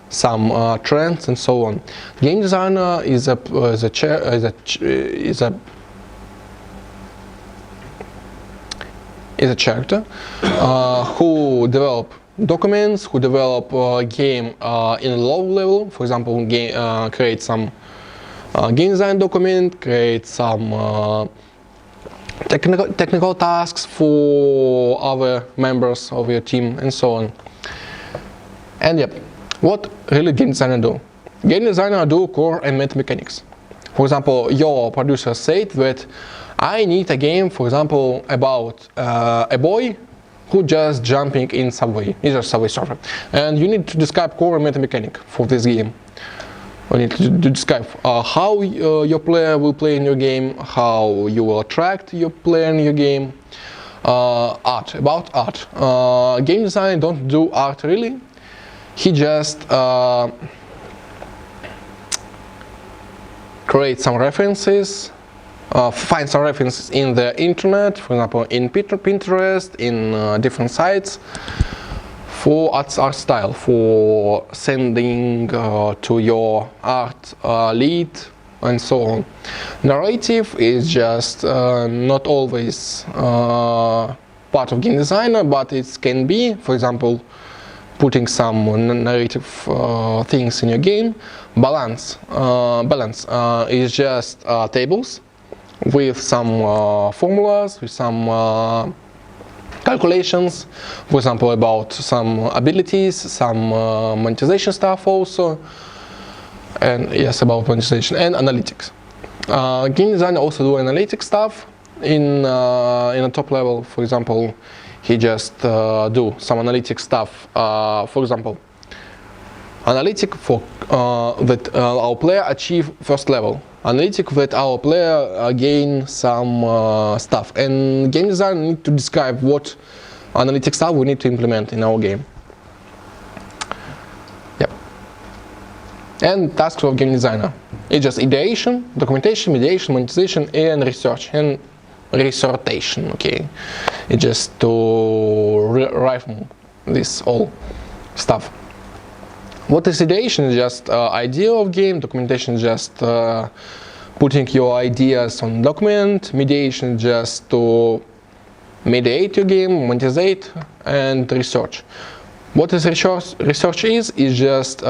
some trends and so on. Game designer is a character who develop documents, who develop game in a low level. For example, create some game design document, create some technical tasks for other members of your team, and so on. And yep, what really game designer do? Game designer do core and meta mechanics. For example, your producer said that I need a game, for example, about a boy who just jumping in subway. He's a subway surfer, and you need to describe core and meta mechanic for this game. You need to describe how your player will play in your game, how you will attract your player in your game. About art. Game designer don't do art really. He just create some references, find some references in the internet, for example, in Pinterest, in different sites, for art style, for sending to your art lead, and so on. Narrative is just not always part of game designer, but it can be, for example, putting some narrative things in your game. Balance is just tables with some formulas, with some calculations, for example, about some abilities, some monetization stuff also, and yes, about monetization and analytics. Game designer also do analytics stuff in a top level. For example, he just do some analytic stuff. For example, analytic for that our player achieve first level. Analytic that our player gain some stuff. And game designer need to describe what analytic stuff we need to implement in our game. Yep. And tasks of game designer. It's just ideation, documentation, mediation, monetization, and research. And resortation, okay. It's just to rhyme this all stuff. What is ideation? Is just idea of game. Documentation is just putting your ideas on document. Mediation is just to mediate your game, monetize, and research. What is research? Research is just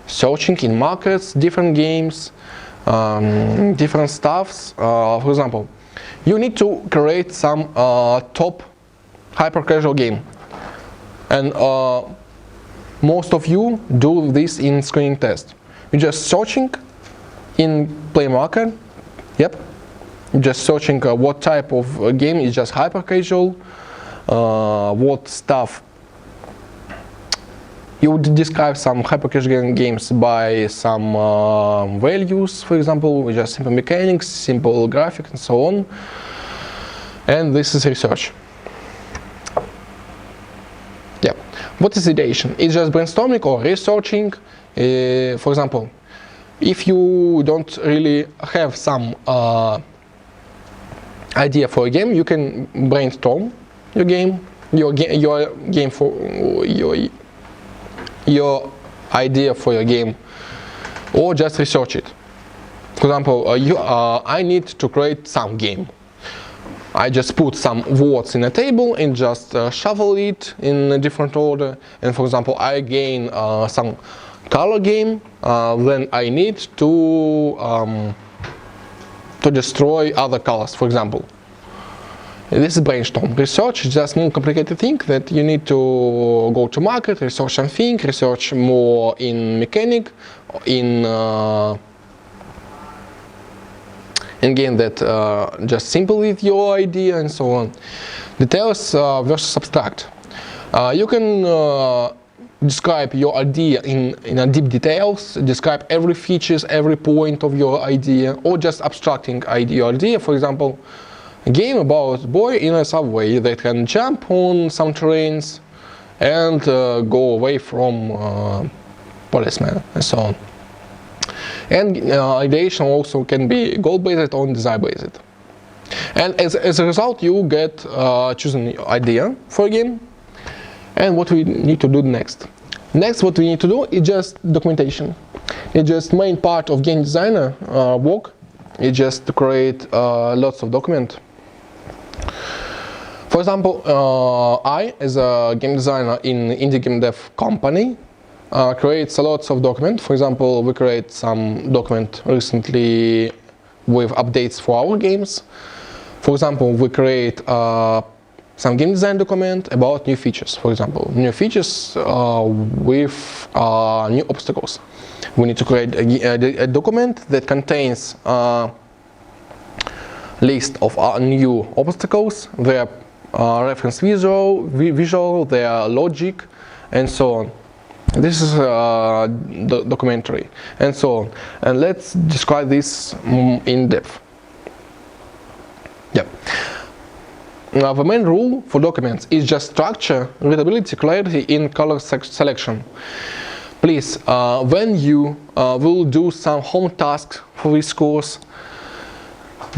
searching in markets, different games, different stuffs. For example, you need to create some top hyper casual game, and most of you do this in screening test. You're just searching in Play Market. Yep. You're just searching what type of game is just hyper casual, what stuff. You would describe some hyper casual games by some values, for example, with just simple mechanics, simple graphics, and so on. And this is research. What is ideation? It's just brainstorming or researching. For example, if you don't really have some idea for a game, you can brainstorm your game, your idea for your game, or just research it. For example, I need to create some game. I just put some words in a table and just shuffle it in a different order. And for example, I gain some color game, then I need to destroy other colors, for example. This is brainstorm. Research is just more complicated thing that you need to go to market, research something, research more in mechanic, in game that just simple with your idea, and so on. Details versus abstract. You can describe your idea in a deep details, describe every features, every point of your idea, or just abstracting your idea. For example, a game about boy in a subway that can jump on some trains and go away from policemen, and so on. And ideation also can be goal-based or desire-based. And as a result, you get chosen idea for a game. And what we need to do next. Next, what we need to do is just documentation. It's just main part of game designer work. It's just to create lots of document. For example, I, as a game designer in indie game dev company, creates lots of document. For example, we create some document recently with updates for our games. For example, we create some game design document about new features. For example, new features with new obstacles. We need to create a document that contains a list of new obstacles, their reference visual, their logic, and so on. This is documentary, and so on. And let's describe this in depth. Yep. Now, the main rule for documents is just structure, readability, clarity in color selection. Please, when you will do some home tasks for this course,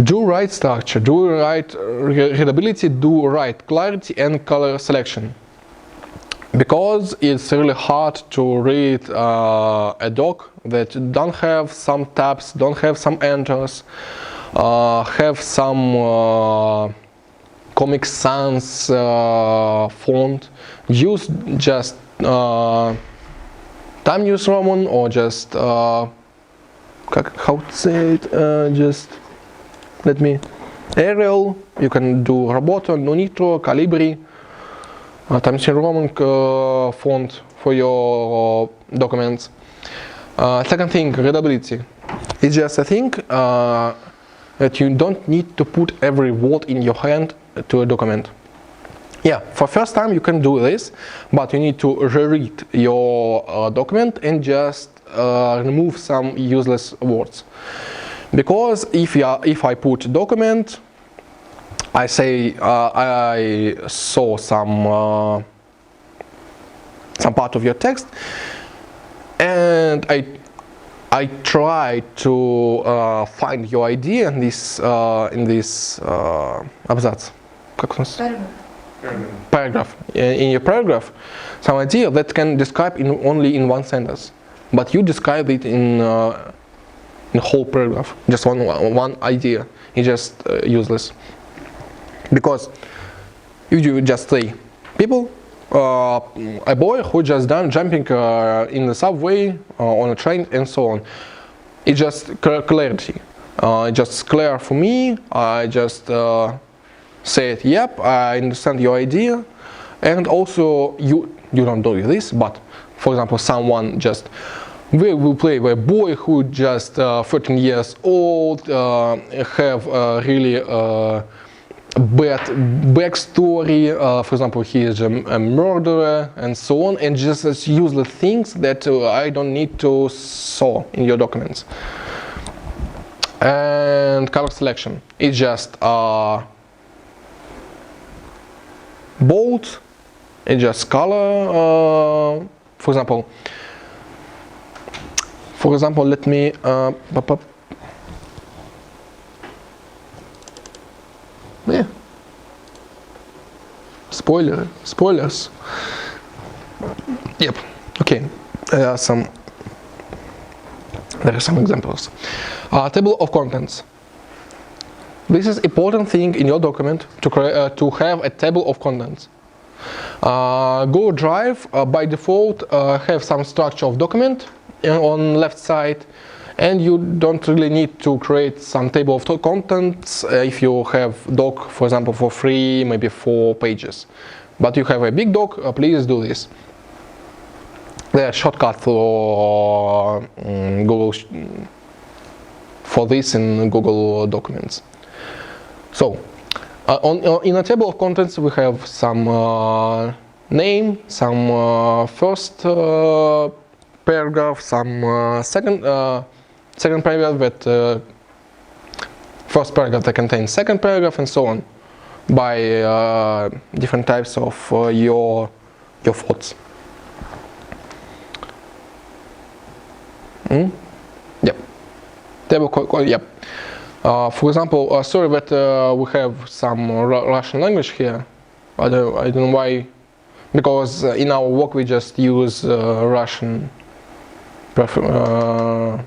do right structure, do right readability, do right clarity and color selection. Because it's really hard to read a doc that don't have some tabs, don't have some enters, have some Comic Sans font. Use just Time News Roman or just how to say it? Just let me Arial. You can do Roboto, Nitro, Calibri. Times New Roman font for your documents. Second thing, readability. It's just a thing that you don't need to put every word in your hand to a document. Yeah, for first time you can do this, but you need to reread your document and just remove some useless words. Because if I put document, I say I saw some part of your text, and I try to find your idea in this abzats. Paragraph. In your paragraph, some idea that can describe only in one sentence, but you describe it in a whole paragraph. Just one idea. It's just useless. Because if you just say, people, a boy who just done jumping in the subway, on a train, and so on. It's just clarity. It's just clear for me. I just said, yep, I understand your idea. And also, you don't do this, but for example, someone just will play with a boy who just 13 years old, have really bad backstory, for example, he is a murderer and so on, and just useless things that I don't need to saw in your documents. And color selection is just bold, it's just color. For example, let me yeah. Spoilers. Yep. Okay. There are some examples. Table of contents. This is important thing in your document to have a table of contents. Google Drive by default have some structure of document on left side. And you don't really need to create some table of contents if you have doc, for example, for 3, maybe 4 pages. But you have a big doc, please do this. There are shortcuts for Google for this in Google Documents. So, in a table of contents, we have some name, some first paragraph, some second paragraph that first paragraph that contains second paragraph, and so on, by different types of your thoughts. Yep. Table. Yep. For example, sorry that we have some Russian language here. I don't know why, because in our work we just use Russian preferred.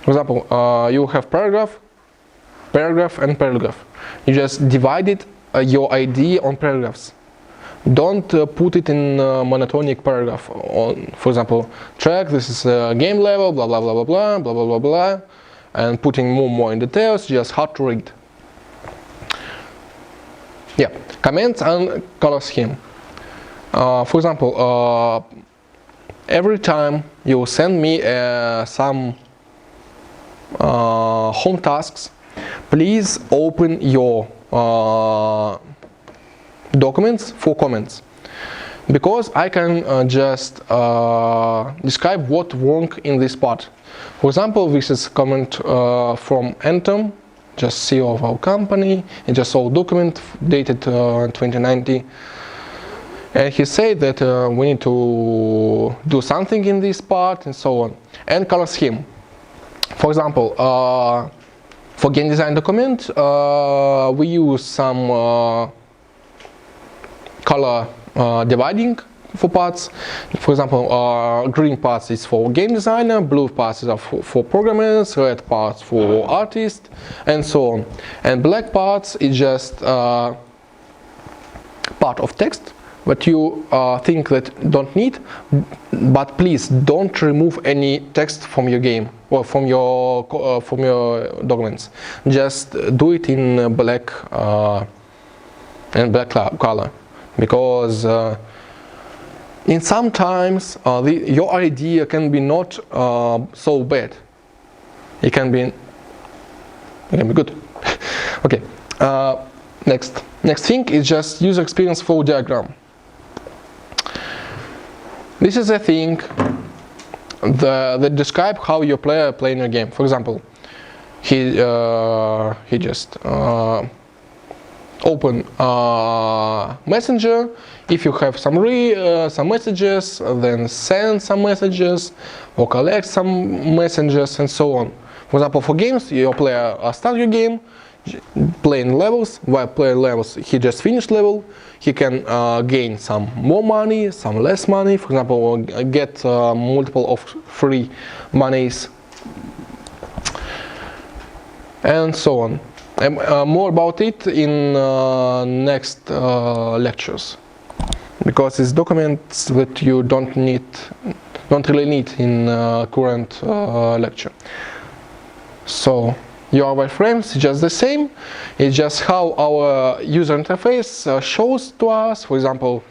For example, you have paragraph, and paragraph. You just divided your idea on paragraphs. Don't put it in monotonic paragraph. For example, track, this is a game level, blah blah blah blah blah blah blah blah blah, and putting more in details, just hard to read. Yeah, comments and color scheme. For example, every time you send me some home tasks, please open your documents for comments, because I can just describe what wrong in this part. For example, this is comment from Anthem, just CEO of our company, and just old document dated 2019. And he said that we need to do something in this part and so on. And color scheme. For example, for game design document, we use some color dividing for parts. For example, green parts is for game designer, blue parts are for programmers, red parts for artists, and so on. And black parts is just part of text that you think that don't need, but please don't remove any text from your game or from your documents. Just do it in black color, because in sometimes your idea can be not so bad. It can be good. Okay. Next thing is just user experience flow diagram. This is a thing that describe how your player playing a game. For example, he just open Messenger. If you have some messages, then send some messages or collect some messages and so on. For example, for games, your player start your game, playing levels. While playing levels, he just finished level. He can gain some more money, some less money. For example, get multiple of free monies, and so on. More about it in next lectures, because it's documents that you don't really need in current lecture. So your wireframes is just the same. It's just how our user interface shows to us. For example,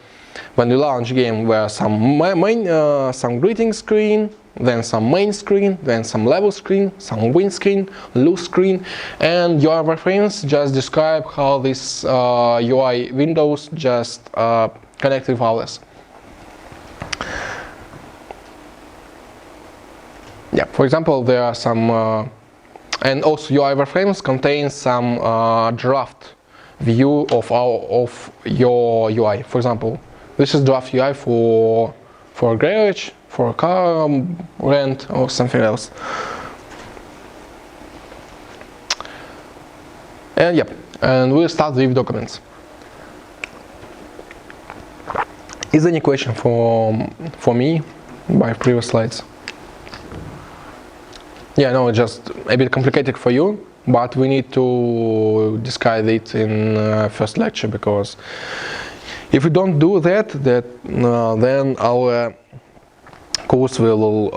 when we launch game, where some greeting screen, then some main screen, then some level screen, some win screen, lose screen, and your wireframes just describe how this UI windows just connect with others. Yeah, for example, there are some, and also UI wireframes contain some draft view of your UI. For example, this is draft UI for a garage, for a car rent, or something else. And yep, and we'll start with documents. Is there any question for me by previous slides? Yeah, no, it's just a bit complicated for you, but we need to discuss it in first lecture, because if we don't do that, then our course will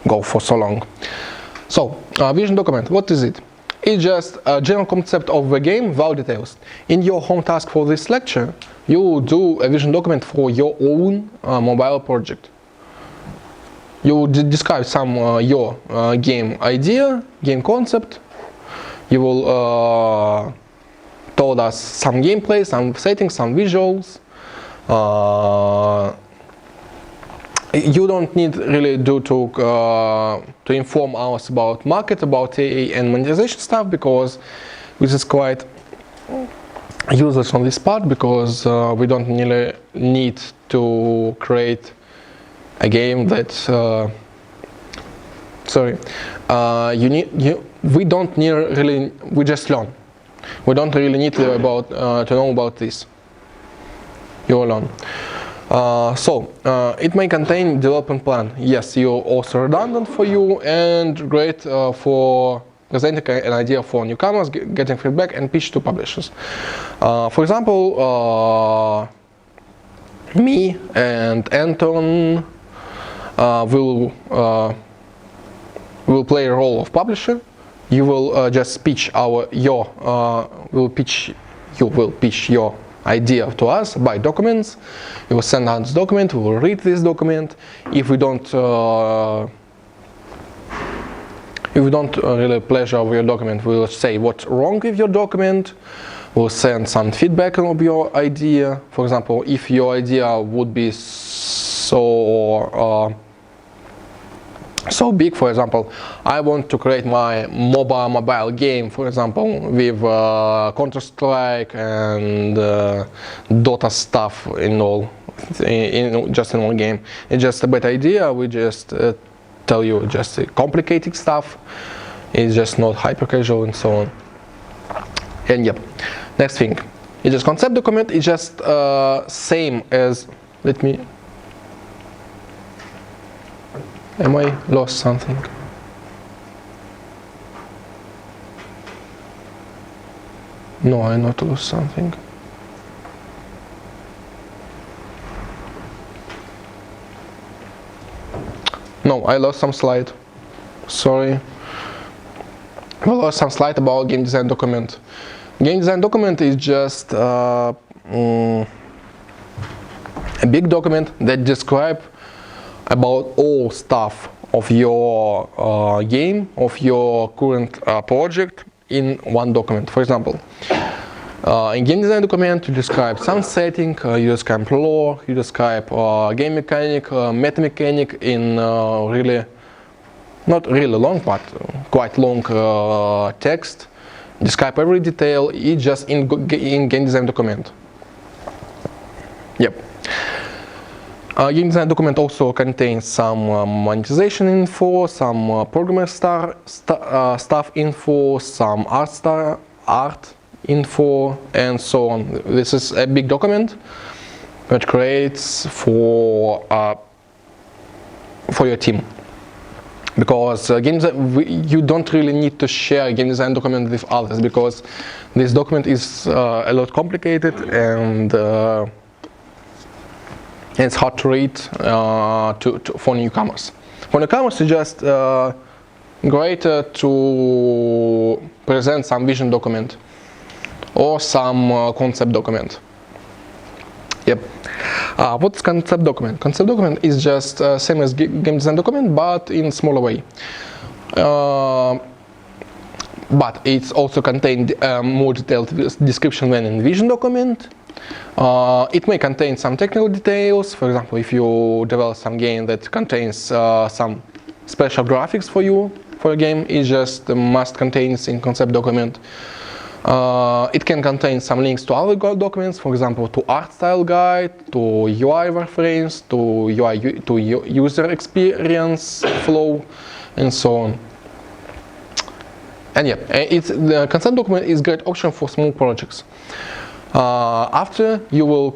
go for so long. So, vision document, what is it? It's just a general concept of the game without details. In your home task for this lecture, you do a vision document for your own mobile project. You describe some your game idea, game concept. You will told us some gameplay, some settings, some visuals. You don't need really to inform us about market, about AA and monetization stuff, because this is quite useless on this part, because we don't really need to create a game that we don't need really, we just learn. We don't really need to know about this. You learn. It may contain development plan. Yes, you're also redundant for you and great for presenting an idea for newcomers, getting feedback and pitch to publishers. For example, me and Anton will play a role of publisher. You will just pitch you will pitch your idea to us by documents. You will send us document. We will read this document. If we don't really pleasure with your document, we will say what's wrong with your document. We'll send some feedback of your idea. For example, if your idea would be so big, for example, I want to create my mobile game, for example, with Counter-Strike and Dota stuff just in one game. It's just a bad idea. We just tell you just complicated stuff. It's just not hyper casual and so on. And yep, next thing, it's just concept document. It's just same as, am I lost something? No, I not lost something. No, I lost some slide. Sorry. I lost some slide about game design document. Game design document is just a big document that describes about all stuff of your game, of your current project in one document. For example, in game design document you describe some setting, you describe lore, you describe game mechanic, meta mechanic in not really long but quite long text. Describe every detail. It's just in game design document. Yep. Game design document also contains some monetization info, some programmer stuff info, some art info, and so on. This is a big document that creates for your team. Because you don't really need to share a game design document with others, because this document is a lot complicated and it's hard to read for newcomers. For newcomers, it's just great to present some vision document or some concept document. Yep. What's concept document? Concept document is just same as game design document, but in smaller way. But it's also contained more detailed description than in vision document. It may contain some technical details. For example, if you develop some game that contains some special graphics for your game, it just must contain in concept document. It can contain some links to other documents, for example, to art style guide, to UI wireframes, to user experience flow, and so on. And yeah, the concept document is a great option for small projects. After you will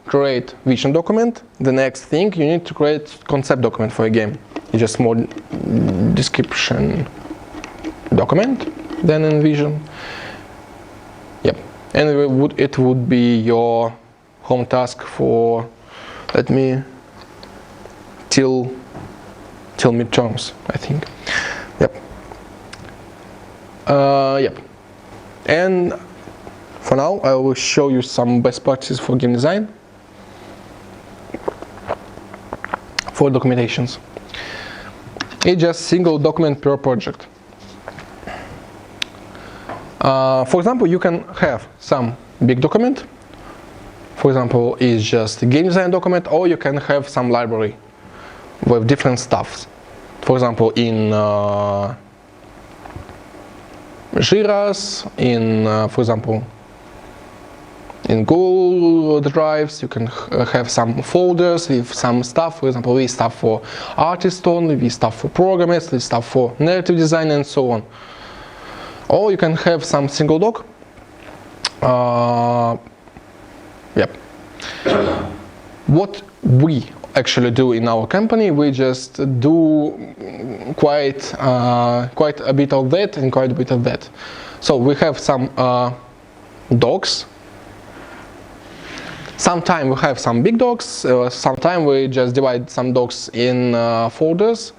create vision document, the next thing you need to create concept document for a game. It's just more description document than in vision. Yep, and it would be your home task for till midterms, I think. Yep. Yep. And for now, I will show you some best practices for game design for documentations. It's just single document per project. For example, you can have some big document. For example, it's just a game design document, or you can have some library with different stuffs. For example, in Jira's, for example, in Google Drives. You can have some folders with some stuff. For example, this stuff for artists only, this stuff for programmers, this stuff for narrative design, and so on. Or you can have some single doc. Yep. What we actually do in our company, we just do quite a bit of that and quite a bit of that. So we have some docs. Sometimes we have some big docs. Sometimes we just divide some docs in folders.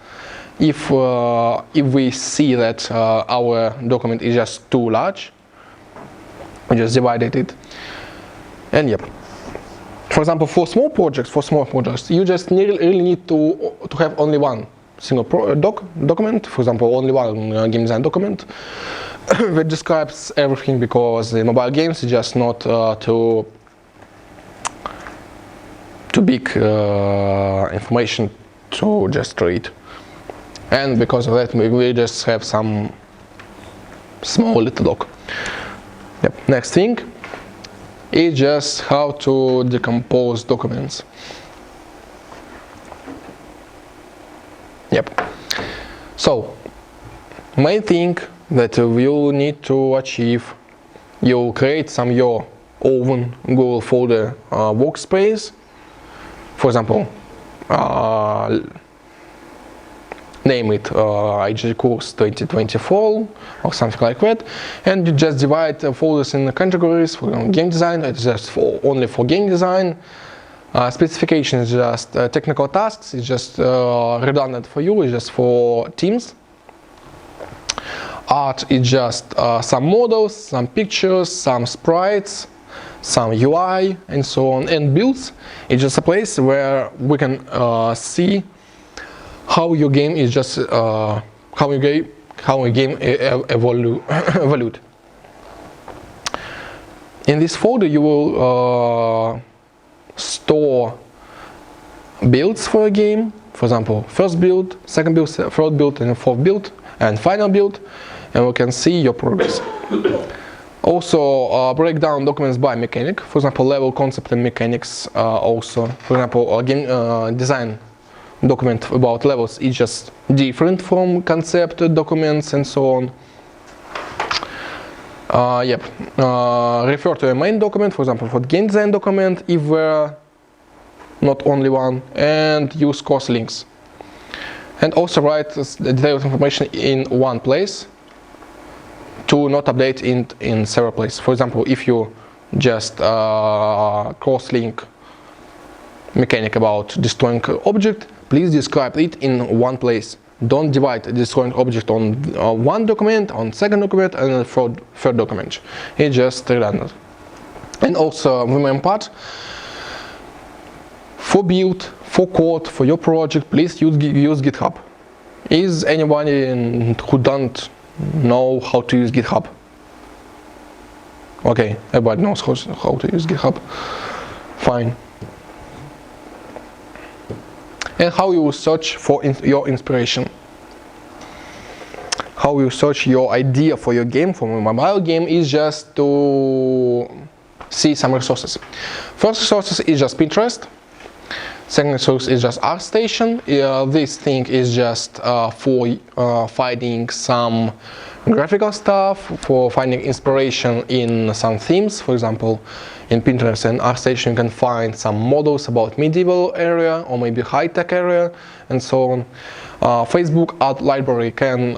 If we see that our document is just too large, we just divided it. And yep. For example, for small projects, you just really need to have only one single document. For example, only one game design document that describes everything, because the mobile games is just not too big information to just read. And because of that, we just have some small little doc. Yep. Next thing is just how to decompose documents. Yep. So, main thing that you need to achieve, you create some your own Google folder workspace. For example, name it IGD course 2024 or something like that, and you just divide folders in categories. For game design, it's just only for game design. Specification is just technical tasks. It's just redundant for you. It's just for teams. Art is just some models, some pictures, some sprites, some UI, and so on. And builds is just a place where we can see how your game is just how a game evolved. In this folder, you will store builds for a game. For example, first build, second build, third build, and fourth build, and final build, and we can see your progress. Also, break down documents by mechanic. For example, level, concept, and mechanics. Also, for example, game design document about levels is just different from concept documents and so on. Yep. Refer to a main document, for example, for game design document, if we're not only one, and use course links. And also write detailed information in one place to not update in several places. For example, if you just cross-link mechanic about destroying object, please describe it in one place. Don't divide destroying object on one document, on second document, and third document. It's just redundant. And also, the main part, for build, for code, for your project, please use GitHub. Is anybody who don't know how to use GitHub? Okay, everybody knows how to use GitHub. Fine. And how you search for your inspiration. How you search your idea for your game, for a mobile game, is just to see some resources. First resources is just Pinterest. Second resource is just ArtStation. This thing is just for finding some graphical stuff, for finding inspiration in some themes. For example, in Pinterest and ArtStation you can find some models about medieval area or maybe high-tech area and so on. Facebook Art Library can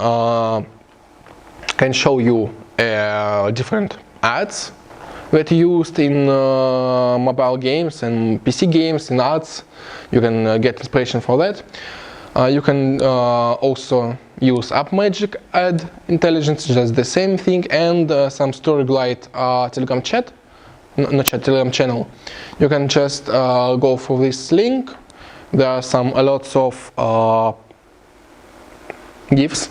show you different ads that used in mobile games and PC games and arts. You can get inspiration for that. You can also use AppMagic Ad Intelligence, just the same thing, and some Storyglide Telegram chat, Telegram channel. You can just go for this link. There are lots of GIFs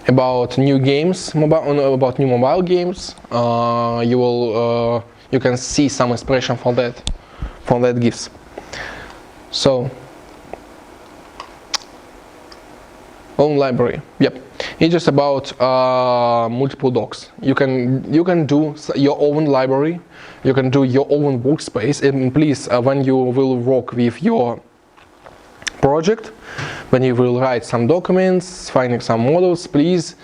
about new games, about new mobile games. You can see some inspiration from that GIFs. So, own library. Yep. It's just about multiple docs. You can do your own library, you can do your own workspace, and please, when you will work with your project, when you will write some documents, finding some models, please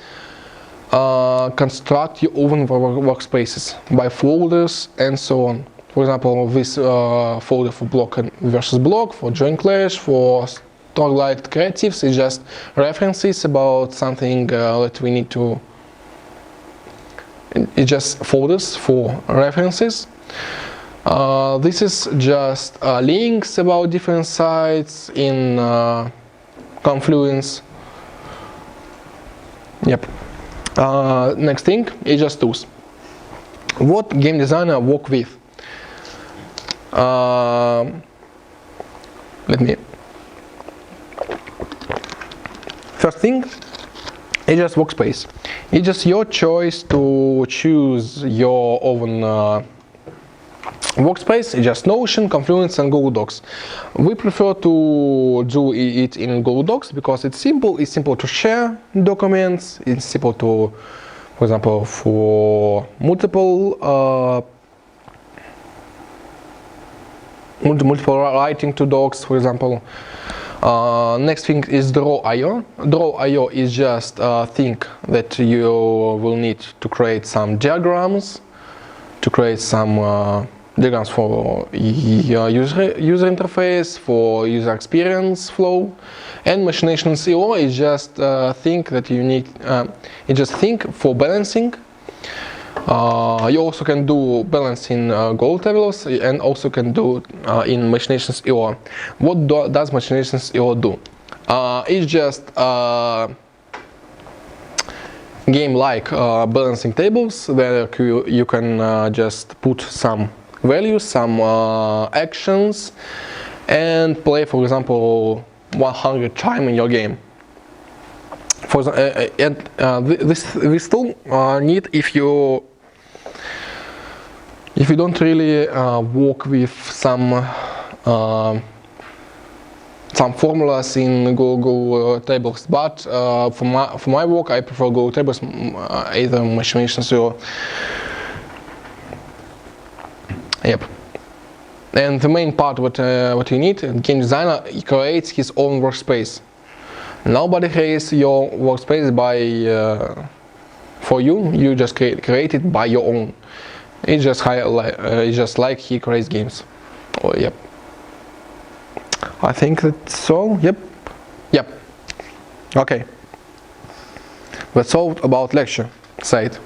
construct your own workspaces by folders and so on. For example, this folder for block versus block, for join clash, for Starlight Creatives is just references about something that we need to. It's just folders for references. This is just links about different sites in Confluence. Yep. Next thing is just tools. What game designer work with? Let me. First thing, it's just workspace. It's just your choice to choose your own workspace. It's just Notion, Confluence, and Google Docs. We prefer to do it in Google Docs because it's simple. It's simple to share documents. It's simple to, for example, for multiple writing to docs, for example. Next thing is Draw.io. Draw.io is just a thing that you will need to create some diagrams, to create some diagrams for your user interface, for user experience flow. And Machinations.io is just a thing that you need. It's just think for balancing. You also can do balance in goal tables and also can do in Machinations.io. What does Machinations.io do? It's just game like balancing tables where you can just put some values, some actions, and play, for example, 100 times in your game. For this tool need if you don't really work with some formulas in Google tables, but for my work I prefer Google tables, either Machinations or yep. And the main part what you need, game designer creates his own workspace. Nobody creates your workspace for you. You just create it by your own. It's just like he creates games. Oh, yep. I think that's all. Yep. Okay. That's all about lecture site.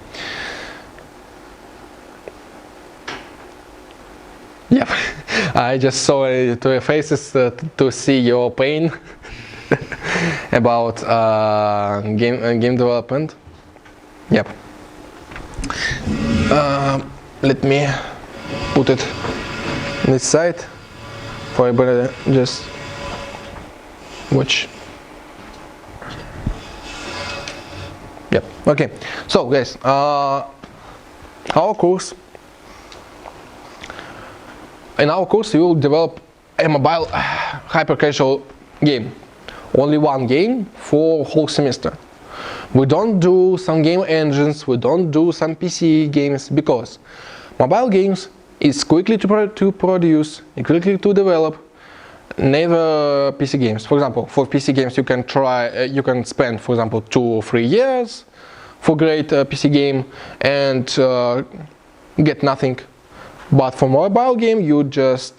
Yep. I just saw to your faces to see your pain about game development. Yep. Let me put it on this side for everybody just watch. Yep. Okay. So guys, our course. In our course, we will develop a mobile hyper-casual game. Only one game for whole semester. We don't do some game engines, we don't do some PC games, because mobile games is quickly to produce, quickly to develop, never PC games. For example, for PC games you can spend, for example, 2 or 3 years for great PC game and get nothing. But for mobile game you just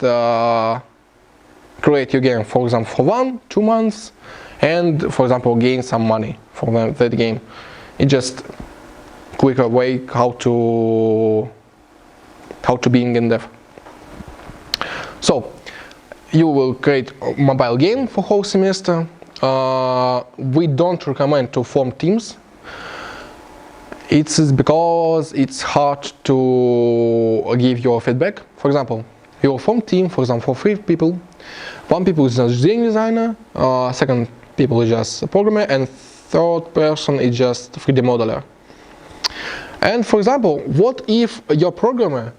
create your game, for example, for 1-2 months, and for example gain some money from that game. It's just quicker way how to be in GameDev. So you will create a mobile game for whole semester. We don't recommend to form teams. It's because it's hard to give your feedback. For example, you will form team, for example, for 3 people. 1 people is just game designer, second people is just a programmer, and third person is just 3D modeler. And for example, what if your programmer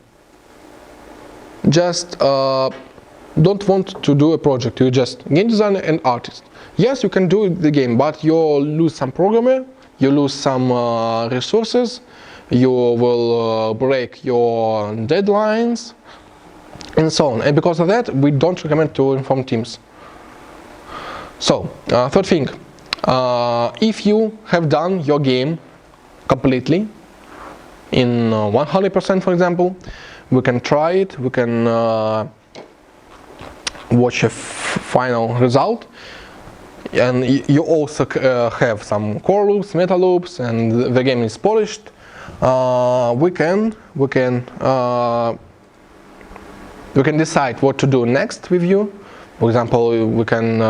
just don't want to do a project? You just game designer and artist. Yes, you can do the game, but you'll lose some programmer you lose some resources, you will break your deadlines, and so on. And because of that, we don't recommend to inform teams. So, third thing, if you have done your game completely, in 100% for example, we can try it, we can watch a final result, and you also have some core loops, meta loops, and the game is polished. We can decide what to do next with you. For example, we can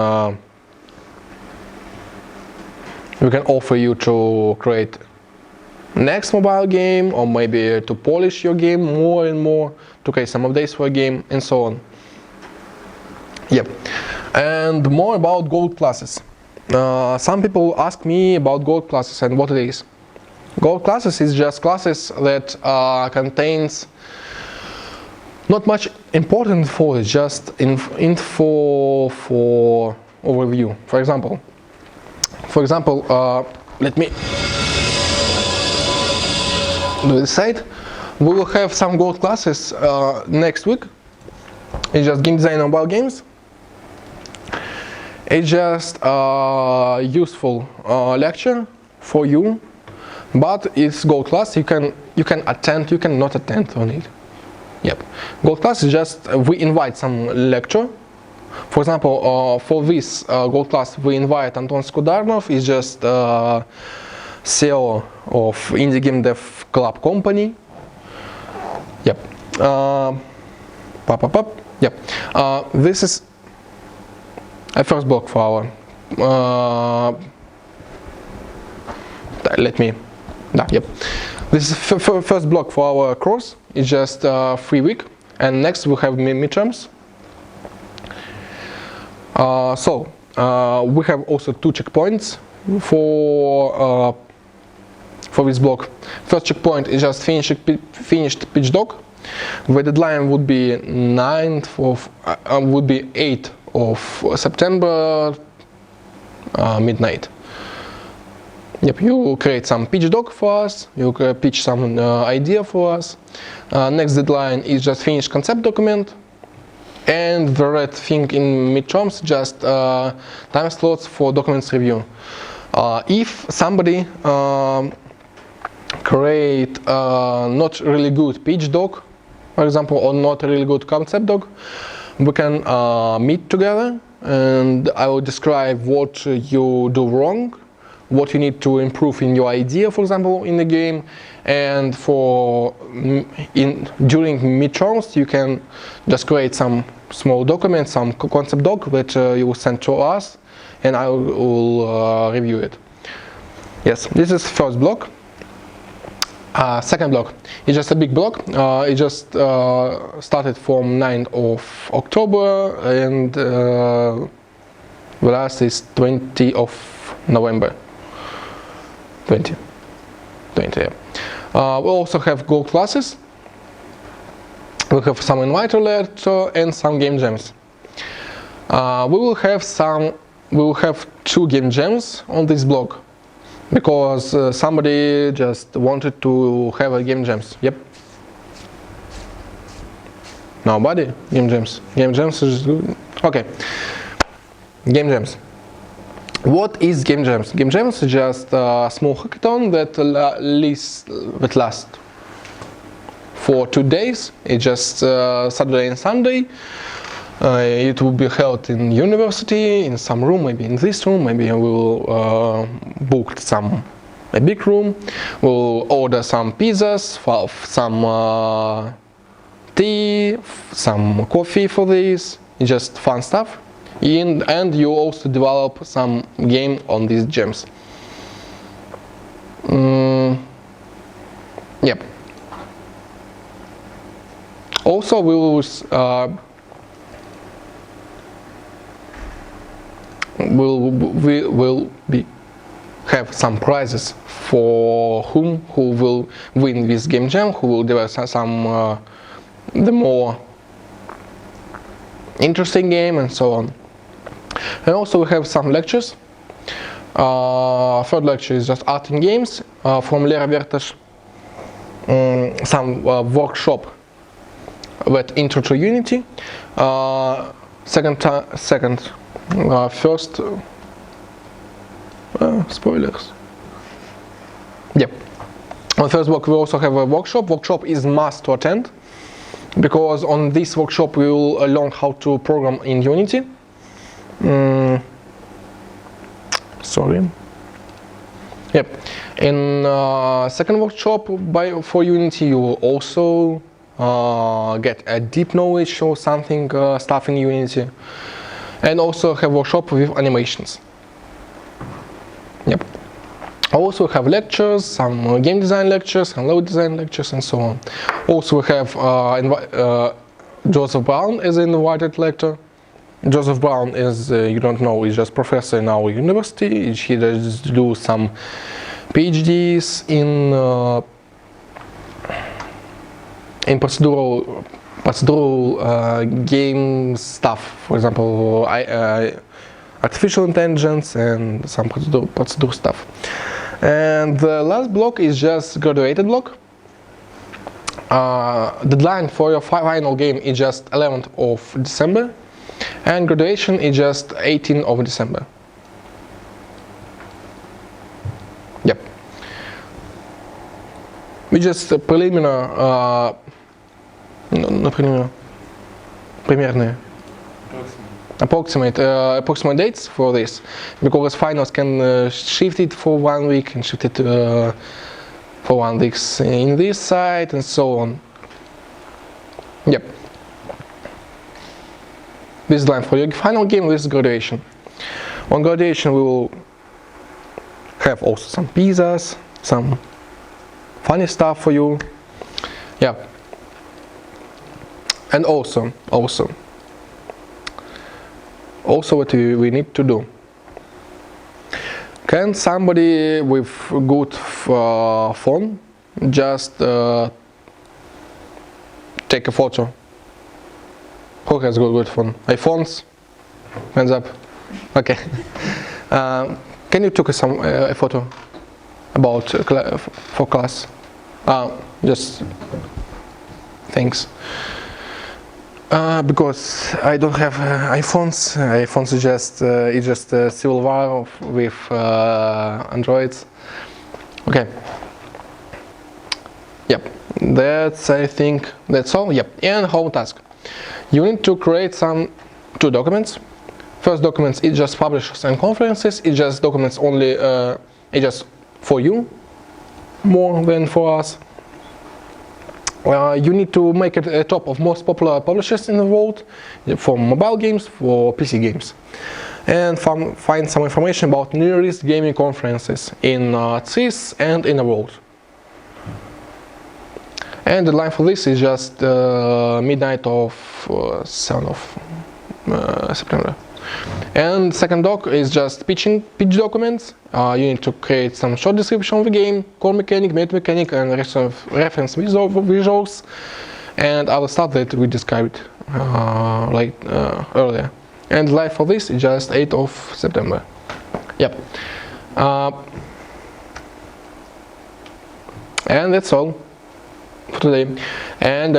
offer you to create next mobile game, or maybe to polish your game more and more, to create some updates for a game, and so on. Yep. And more about gold classes. Some people ask me about gold classes and what it is. Gold classes is just classes that contains not much important info, just info for overview. For example, let me do this side. We will have some gold classes next week. It's just game design mobile games. It's just a useful lecture for you, but it's gold class. You can attend, you can not attend on it. Yep. Gold class is just we invite some lecture. For example, for this gold class, we invite Anton Skudarnov. He's just CEO of Indie Game Dev Club company. Yep. Yep. This is a first block for our. Yep. This is first block for our course. It's just 3 weeks, and next we have midterms. So we have also 2 checkpoints for this block. First checkpoint is just finished pitch doc. The deadline would be 8th of September midnight. Yep, you create some pitch doc for us, you pitch some idea for us. Next deadline is just finish concept document. And the red thing in midterms, just time slots for documents review. If somebody create not really good pitch doc, for example, or not really good concept doc, we can meet together, and I will describe what you do wrong, what you need to improve in your idea, for example, in the game, and during midterms you can just create some small document, some concept doc that you will send to us, and I will review it. Yes, this is first block. Second block is just a big block. It just started from 9th of October, and the last is 20th of November. 20, yeah. We also have gold classes. We have some inviter letter and some game jams. We will have 2 game jams on this block, because somebody just wanted to have a game jams. Yep. Nobody? Game jams. Game jams is good. Okay. Game jams. What is game jams? Game jams is just a small hackathon that lasts for 2 days. It's just Saturday and Sunday. It will be held in university, in some room, maybe in this room, maybe we will book a big room. We'll order some pizzas, some tea, some coffee for this. It's just fun stuff. And you also develop some game on these gems. Yep. Also, we will have some prizes for who will win this game jam, who will develop some the more interesting game, and so on. And also we have some lectures. Third lecture is just art and games from Lera Vertas. Some workshop with intro to Unity. First spoilers. Yep. On first block we also have a workshop. Workshop is must to attend because on this workshop we will learn how to program in Unity. Sorry. Yep. In second workshop for Unity, you will also get a deep knowledge or something stuff in Unity, and also have workshop with animations. Yep. Also have lectures, some game design lectures, and low design lectures, and so on. Also we have Joseph Brown as an invited lecturer. Joseph Brown is, you don't know, is just professor in our university. He does do some PhDs in procedural game stuff. For example, artificial intelligence and some procedure stuff. And the last block is just graduated block. Deadline for your final game is just 11th of December. And graduation is just 18th of December. Yep. We just preliminary, approximate dates for this, because finals can shift it for 1 week and shift it for 1 week in this side and so on. Yep. This is line for your final game. This is graduation. On graduation we will have also some pizzas, some funny stuff for you. Yeah. And also what we need to do. Can somebody with good phone just take a photo? Who has good phone? iPhones? Hands up. Okay. Can you take a photo about for class? Just thanks. Because I don't have iPhones. iPhones is just a civil war with Androids. Okay. Yep. I think that's all. Yep. And home task. You need to create two documents. First document is just publishers and conferences. It's just documents only. It's just for you, more than for us. You need to make it a top of most popular publishers in the world, for mobile games, for PC games, and find some information about nearest gaming conferences in CIS and in the world. And the deadline for this is just midnight of 7th of September. And second doc is just pitch documents. You need to create some short description of the game, core mechanic, meta mechanic, and reference visuals, and other stuff that we described earlier. And deadline for this is just 8th of September. Yep. And that's all for today. And